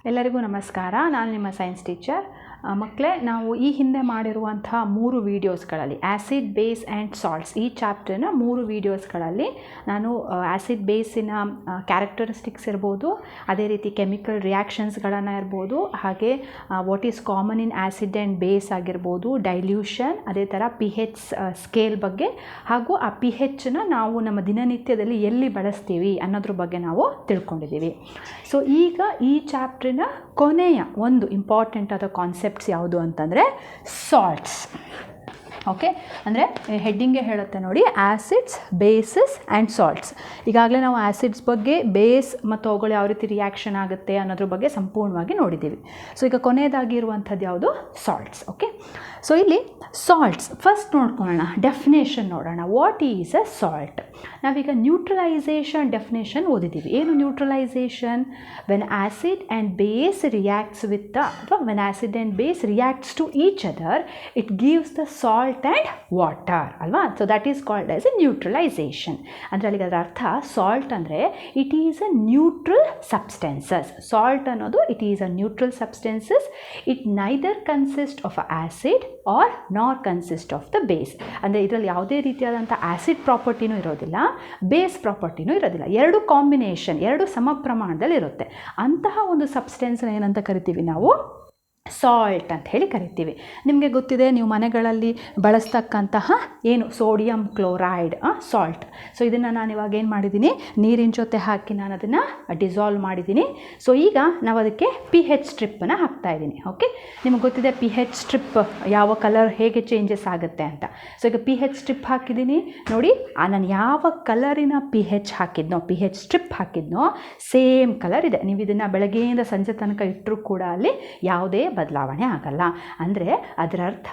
ಎಲ್ಲರಿಗೂ ನಮಸ್ಕಾರ. ನಾನು ನಿಮ್ಮ ಸೈನ್ಸ್ ಟೀಚರ್. ಮಕ್ಕಳೇ, ನಾವು ಈ ಹಿಂದೆ ಮಾಡಿರುವಂಥ 3 ವೀಡಿಯೋಸ್ಗಳಲ್ಲಿ ಆ್ಯಸಿಡ್, ಬೇಸ್ ಆ್ಯಂಡ್ ಸಾಲ್ಟ್ಸ್ ಈ ಚಾಪ್ಟರ್ನ 3 ವೀಡಿಯೋಸ್ಗಳಲ್ಲಿ ನಾನು ಆ್ಯಸಿಡ್ ಬೇಸಿನ ಕ್ಯಾರೆಕ್ಟರಿಸ್ಟಿಕ್ಸ್ ಇರ್ಬೋದು, ಅದೇ ರೀತಿ ಕೆಮಿಕಲ್ ರಿಯಾಕ್ಷನ್ಸ್ಗಳನ್ನು ಇರ್ಬೋದು, ಹಾಗೆ what is common in acid and base ಆಗಿರ್ಬೋದು, ಡೈಲ್ಯೂಷನ್, ಅದೇ ಥರ pH ಸ್ಕೇಲ್ ಬಗ್ಗೆ, ಹಾಗೂ ಆ pHನ ನಾವು ನಮ್ಮ ದಿನನಿತ್ಯದಲ್ಲಿ ಎಲ್ಲಿ ಬಳಸ್ತೀವಿ ಅನ್ನೋದ್ರ ಬಗ್ಗೆ ನಾವು ತಿಳ್ಕೊಂಡಿದ್ದೀವಿ. ಸೊ ಈಗ ಈ ಚಾಪ್ಟ್ರಿನ ಕೊನೆಯ ಒಂದು ಇಂಪಾರ್ಟೆಂಟ್ ಆದ ಕಾನ್ಸೆಪ್ಟ್ಸ್ ಯಾವುದು ಅಂತಂದರೆ ಸಾಲ್ಟ್ಸ್. ಓಕೆ, ಅಂದರೆ ಹೆಡ್ಡಿಂಗೇ ಹೇಳುತ್ತೆ ನೋಡಿ, ಆ್ಯಸಿಡ್ಸ್, ಬೇಸಸ್ ಆ್ಯಂಡ್ ಸಾಲ್ಟ್ಸ್. ಈಗಾಗಲೇ ನಾವು ಆ್ಯಸಿಡ್ಸ್ ಬಗ್ಗೆ, ಬೇಸ್ ಮತ್ತು ಅವುಗಳು ಯಾವ ರೀತಿ ರಿಯಾಕ್ಷನ್ ಆಗುತ್ತೆ ಅನ್ನೋದ್ರ ಬಗ್ಗೆ ಸಂಪೂರ್ಣವಾಗಿ ನೋಡಿದ್ದೀವಿ. ಸೊ ಈಗ ಕೊನೆಯದಾಗಿ ಇರುವಂಥದ್ದು ಯಾವುದು? ಸಾಲ್ಟ್ಸ್. ಓಕೆ, ಸೊ ಇಲ್ಲಿ ಸಾಲ್ಟ್ಸ್ ಫಸ್ಟ್ ನೋಡ್ಕೊಳ್ಳೋಣ, ಡೆಫಿನೇಷನ್ ನೋಡೋಣ. What is a salt? ನಾವೀಗ ನ್ಯೂಟ್ರಲೈಸೇಷನ್ ಡೆಫಿನೇಷನ್ ಓದಿದ್ದೀವಿ. ಏನು neutralisation? When acid and base reacts with ಅಥವಾ when acid and base reacts to each other it gives the salt and water ಅಲ್ವಾ. So that is called as a neutralisation. ಅಂದರೆ ಅಲ್ಲಿಗೆ ಅದರ ಅರ್ಥ salt ಅಂದರೆ it is a neutral substances. Salt ಅನ್ನೋದು it is a neutral substances. It neither consist of acid or ನಾರ್ consist of the base. ಅಂದರೆ ಇದರಲ್ಲಿ ಯಾವುದೇ ರೀತಿಯಾದಂಥ ಆ್ಯಸಿಡ್ ಪ್ರಾಪರ್ಟಿನೂ ಇರೋದಿಲ್ಲ, ಬೇಸ್ ಪ್ರಾಪರ್ಟಿನೂ ಇರೋದಿಲ್ಲ. ಎರಡು ಕಾಂಬಿನೇಷನ್, ಎರಡು ಸಮ ಪ್ರಮಾಣದಲ್ಲಿ ಇರುತ್ತೆ. ಅಂತಹ ಒಂದು ಸಬ್ಸ್ಟೆನ್ಸ್ನ ಏನಂತ ಕರಿತೀವಿ ನಾವು? ಸಾಲ್ಟ್ ಅಂತ ಹೇಳಿ ಕರಿತೀವಿ. ನಿಮಗೆ ಗೊತ್ತಿದೆ, ನೀವು ಮನೆಗಳಲ್ಲಿ ಬಳಸ್ತಕ್ಕಂತಹ ಏನು ಸೋಡಿಯಂ ಕ್ಲೋರೈಡ್ ಸಾಲ್ಟ್. ಸೊ ಇದನ್ನು ನಾನು ಇವಾಗ ಏನು ಮಾಡಿದ್ದೀನಿ, ನೀರಿನ ಜೊತೆ ಹಾಕಿ ನಾನು ಅದನ್ನು ಡಿಸಾಲ್ವ್ ಮಾಡಿದ್ದೀನಿ. ಸೊ ಈಗ ನಾವು ಅದಕ್ಕೆ pH ಸ್ಟ್ರಿಪ್ಪನ್ನು ಹಾಕ್ತಾಯಿದ್ದೀನಿ. ಓಕೆ, ನಿಮಗೆ ಗೊತ್ತಿದೆ pH ಸ್ಟ್ರಿಪ್ ಯಾವ ಕಲರ್ ಹೇಗೆ ಚೇಂಜಸ್ ಆಗುತ್ತೆ ಅಂತ. ಸೊ ಈಗ pH ಸ್ಟ್ರಿಪ್ ಹಾಕಿದ್ದೀನಿ ನೋಡಿ. ನಾನು ಯಾವ ಕಲರಿನ pH ಹಾಕಿದ್ನೋ, pH ಸ್ಟ್ರಿಪ್ ಹಾಕಿದ್ನೋ ಸೇಮ್ ಕಲರ್ ಇದೆ. ನೀವು ಇದನ್ನು ಬೆಳಗ್ಗೆಯಿಂದ ಸಂಜೆ ತನಕ ಇಟ್ಟರೂ ಕೂಡ ಅಲ್ಲಿ ಯಾವುದೇ ಬದಲಾವಣೆ ಆಗಲ್ಲ. ಅಂದರೆ ಅದರ ಅರ್ಥ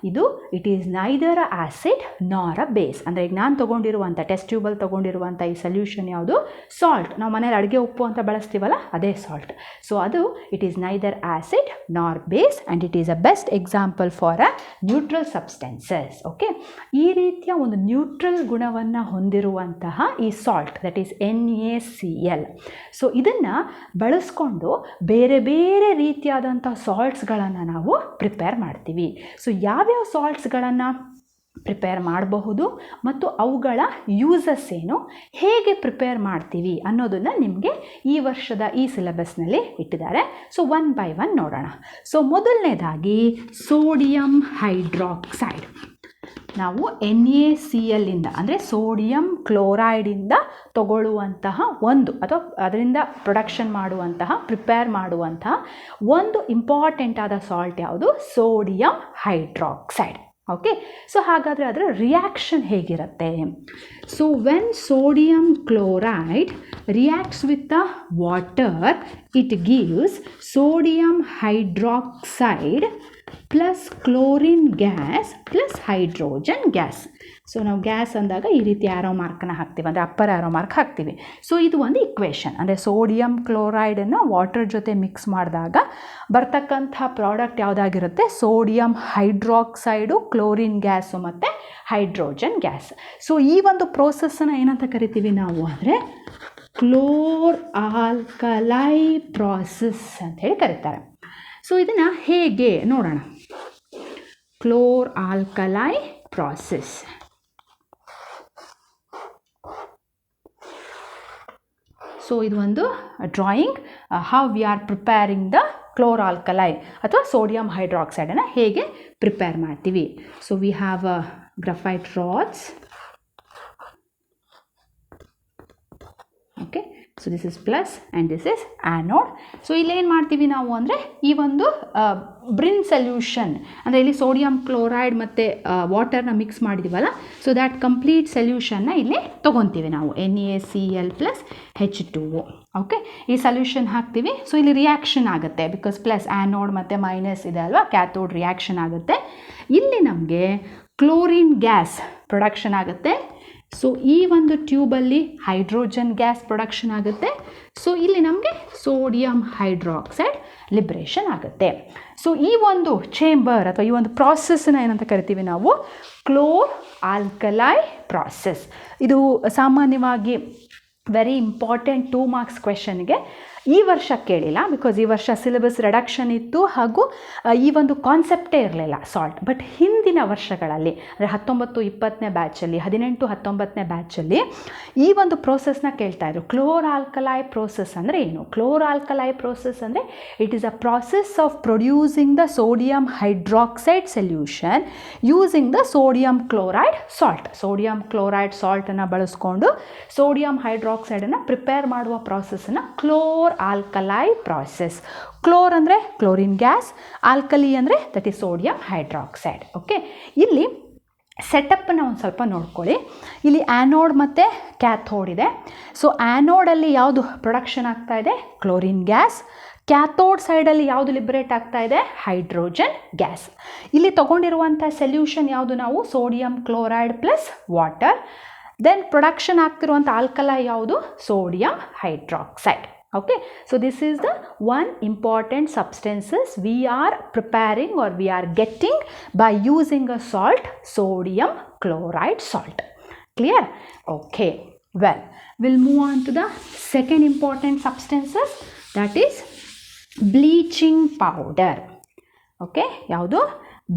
ಇದು it is neither acid nor a base. ಅಂದರೆ ಈಗ ನಾನು ತೊಗೊಂಡಿರುವಂಥ ಟೆಸ್ಟ್ ಟ್ಯೂಬಲ್ ತೊಗೊಂಡಿರುವಂಥ ಈ ಸೊಲ್ಯೂಷನ್ ಯಾವುದು? ಸಾಲ್ಟ್. ನಾವು ಮನೇಲಿ ಅಡುಗೆ ಉಪ್ಪು ಅಂತ ಬಳಸ್ತೀವಲ್ಲ, ಅದೇ ಸಾಲ್ಟ್. ಸೊ ಅದು ಇಟ್ ಈಸ್ ನೈದರ್ ಆ್ಯಸಿಡ್ ನಾರ್ base and it is a best example for a neutral substances. Okay, ಈ ರೀತಿಯ ಒಂದು ನ್ಯೂಟ್ರಲ್ ಗುಣವನ್ನು ಹೊಂದಿರುವಂತಹ ಈ salt that is NaCl. So ಇದನ್ನು ಬಳಸ್ಕೊಂಡು ಬೇರೆ ಬೇರೆ ರೀತಿಯಾದಂಥ ಸಾಲ್ಟ್ಸ್ಗಳನ್ನು ನಾವು ಪ್ರಿಪೇರ್ ಮಾಡ್ತೀವಿ. ಸೊ ಯಾವ್ಯಾವ ಸಾಲ್ಟ್ಸ್ಗಳನ್ನು ಪ್ರಿಪೇರ್ ಮಾಡಬಹುದು ಮತ್ತು ಅವುಗಳ ಯೂಸಸ್ ಏನು, ಹೇಗೆ ಪ್ರಿಪೇರ್ ಮಾಡ್ತೀವಿ ಅನ್ನೋದನ್ನು ನಿಮಗೆ ಈ ವರ್ಷದ ಈ ಸಿಲೆಬಸ್ನಲ್ಲಿ ಇಟ್ಟಿದ್ದಾರೆ. ಸೊ ಒನ್ ಬೈ ಒನ್ ನೋಡೋಣ. ಸೊ ಮೊದಲನೇದಾಗಿ ಸೋಡಿಯಂ ಹೈಡ್ರಾಕ್ಸೈಡ್. ನಾವು NaCl ಇಂದ ಅಂದರೆ ಸೋಡಿಯಂ ಕ್ಲೋರೈಡಿಂದ ತಗೊಳ್ಳುವಂತಹ ಒಂದು ಅಥವಾ ಅದರಿಂದ ಪ್ರೊಡಕ್ಷನ್ ಮಾಡುವಂತಹ ಪ್ರಿಪೇರ್ ಮಾಡುವಂತಹ ಒಂದು ಇಂಪಾರ್ಟೆಂಟ್ ಆದ ಸಾಲ್ಟ್ ಯಾವುದು? Sodium hydroxide. ಓಕೆ, ಸೊ ಹಾಗಾದರೆ ಅದರ ರಿಯಾಕ್ಷನ್ ಹೇಗಿರುತ್ತೆ? So when sodium chloride reacts with the water it gives sodium hydroxide plus chlorine gas plus hydrogen gas. So ನಾವು ಗ್ಯಾಸ್ ಅಂದಾಗ ಈ ರೀತಿ ಆರೋ ಮಾರ್ಕನ್ನು ಹಾಕ್ತೀವಿ, ಅಂದರೆ ಅಪ್ಪರ್ ಆರೋ ಮಾರ್ಕ್ ಹಾಕ್ತೀವಿ. ಸೊ ಇದು ಒಂದು ಇಕ್ವೇಷನ್. ಅಂದರೆ ಸೋಡಿಯಂ ಕ್ಲೋರೈಡನ್ನು ವಾಟರ್ ಜೊತೆ ಮಿಕ್ಸ್ ಮಾಡಿದಾಗ ಬರ್ತಕ್ಕಂಥ ಪ್ರಾಡಕ್ಟ್ ಯಾವುದಾಗಿರುತ್ತೆ? ಸೋಡಿಯಂ ಹೈಡ್ರಾಕ್ಸೈಡು, ಕ್ಲೋರಿನ್ ಗ್ಯಾಸು ಮತ್ತು ಹೈಡ್ರೋಜನ್ ಗ್ಯಾಸ್. ಸೊ ಈ ಒಂದು ಪ್ರೋಸೆಸ್ಸನ್ನು ಏನಂತ ಕರಿತೀವಿ ನಾವು ಅಂದರೆ ಕ್ಲೋರ್ ಆಲ್ಕಲೈ ಪ್ರಾಸೆಸ್ ಅಂತ ಹೇಳಿ ಕರೀತಾರೆ. ಸೊ ಇದನ್ನು ಹೇಗೆ ನೋಡೋಣ. ಕ್ಲೋರ್ ಆಲ್ಕಲೈ ಪ್ರಾಸೆಸ್. ಸೊ ಇದು ಒಂದು drawing, how we are preparing the chlor alkali ಅಥವಾ ಸೋಡಿಯಂ ಹೈಡ್ರಾಕ್ಸೈಡನ್ನು ಹೇಗೆ ಪ್ರಿಪೇರ್ ಮಾಡ್ತೀವಿ. So we have graphite rods. Okay, so this is plus and this is anode. So ಇಲ್ಲೇನು ಮಾಡ್ತೀವಿ ನಾವು ಅಂದರೆ ಈ ಒಂದು ಬ್ರಿನ್ ಸೊಲ್ಯೂಷನ್, ಅಂದರೆ ಇಲ್ಲಿ ಸೋಡಿಯಂ ಕ್ಲೋರೈಡ್ ಮತ್ತು ವಾಟರ್ನ ಮಿಕ್ಸ್ ಮಾಡಿದ್ದೀವಲ್ಲ, ಸೊ ದ್ಯಾಟ್ ಕಂಪ್ಲೀಟ್ ಸೊಲ್ಯೂಷನ್ನ ಇಲ್ಲಿ ತೊಗೊತೀವಿ ನಾವು, NaCl ಪ್ಲಸ್ H2O. ಓಕೆ, ಈ ಸೊಲ್ಯೂಷನ್ ಹಾಕ್ತೀವಿ. ಸೊ ಇಲ್ಲಿ ರಿಯಾಕ್ಷನ್ ಆಗುತ್ತೆ, ಬಿಕಾಸ್ ಪ್ಲಸ್ ಆ್ಯನೋಡ್ ಮತ್ತು ಮೈನಸ್ ಇದೆ ಅಲ್ವಾ, ಕ್ಯಾಥೋಡ್ ರಿಯಾಕ್ಷನ್ ಆಗುತ್ತೆ. ಇಲ್ಲಿ ನಮಗೆ ಕ್ಲೋರಿನ್ ಗ್ಯಾಸ್ ಪ್ರೊಡಕ್ಷನ್ ಆಗುತ್ತೆ. ಸೊ ಈ ಒಂದು ಟ್ಯೂಬಲ್ಲಿ ಹೈಡ್ರೋಜನ್ ಗ್ಯಾಸ್ ಪ್ರೊಡಕ್ಷನ್ ಆಗುತ್ತೆ. ಸೊ ಇಲ್ಲಿ ನಮಗೆ ಸೋಡಿಯಂ ಹೈಡ್ರಾಕ್ಸೈಡ್ ಲಿಬ್ರೇಷನ್ ಆಗುತ್ತೆ. ಸೊ ಈ ಒಂದು ಚೇಂಬರ್ ಅಥವಾ ಈ ಒಂದು ಪ್ರಾಸೆಸ್ನ ಏನಂತ ಕರಿತೀವಿ ನಾವು? ಕ್ಲೋರ್ ಆಲ್ಕಲೈ ಪ್ರಾಸೆಸ್. ಇದು ಸಾಮಾನ್ಯವಾಗಿ ವೆರಿ ಇಂಪಾರ್ಟೆಂಟ್ 2 ಮಾರ್ಕ್ಸ್ ಕ್ವೆಶನ್ಗೆ ಈ ವರ್ಷ ಕೇಳಿಲ್ಲ, ಬಿಕಾಸ್ ಈ ವರ್ಷ ಸಿಲೆಬಸ್ ರಿಡಕ್ಷನ್ ಇತ್ತು ಹಾಗೂ ಈ ಒಂದು ಕಾನ್ಸೆಪ್ಟೇ ಇರಲಿಲ್ಲ ಸಾಲ್ಟ್. ಬಟ್ ಹಿಂದಿನ ವರ್ಷಗಳಲ್ಲಿ ಅಂದರೆ 19-20ನೇ ಬ್ಯಾಚಲ್ಲಿ, 18-19ನೇ ಬ್ಯಾಚಲ್ಲಿ ಈ ಒಂದು ಪ್ರೋಸೆಸ್ನ ಕೇಳ್ತಾಯಿದ್ರು. ಕ್ಲೋರ್-ಆಲ್ಕಲೈ ಪ್ರೋಸೆಸ್ ಅಂದರೆ ಏನು? ಕ್ಲೋರ್-ಆಲ್ಕಲೈ ಪ್ರೋಸೆಸ್ ಅಂದರೆ it is a process of producing the sodium hydroxide solution using the sodium chloride salt. Sodium chloride ಸಾಲ್ಟನ್ನು ಬಳಸ್ಕೊಂಡು ಸೋಡಿಯಂ ಹೈಡ್ರಾಕ್ಸೈಡನ್ನು ಪ್ರಿಪೇರ್ ಮಾಡುವ ಪ್ರಾಸೆಸ್ಸನ್ನು ಕ್ಲೋರ್-ಆಲ್ಕಲೈ ಪ್ರಾಸೆಸ್. ಕ್ಲೋರ್ ಅಂದರೆ ಕ್ಲೋರಿನ್ ಗ್ಯಾಸ್, ಆಲ್ಕಲಿ ಅಂದರೆ that is sodium hydroxide. Okay, ಇಲ್ಲಿ ಸೆಟಪ್ಪನ್ನು ಒಂದು ಸ್ವಲ್ಪ ನೋಡ್ಕೊಳ್ಳಿ. ಇಲ್ಲಿ ಆ್ಯನೋಡ್ ಮತ್ತು ಕ್ಯಾಥೋಡ್ ಇದೆ. ಸೊ ಆ್ಯನೋಡಲ್ಲಿ ಯಾವುದು ಪ್ರೊಡಕ್ಷನ್ ಆಗ್ತಾ ಇದೆ? Chlorine gas. ಕ್ಯಾಥೋಡ್ ಸೈಡಲ್ಲಿ ಯಾವುದು ಲಿಬರೇಟ್ ಆಗ್ತಾ ಇದೆ? Hydrogen gas. ಇಲ್ಲಿ ತೊಗೊಂಡಿರುವಂಥ ಸೊಲ್ಯೂಷನ್ ಯಾವುದು? ನಾವು sodium chloride plus water. Then production ಆಗ್ತಿರುವಂಥ ಆಲ್ಕಲೈ ಯಾವುದು? Sodium hydroxide. Okay, so this is the one important substances we are preparing or we are getting by using a salt, sodium chloride salt. Clear? Okay, well, we'll move on to the second important substances, that is bleaching powder. Okay, ಯಾವುದು?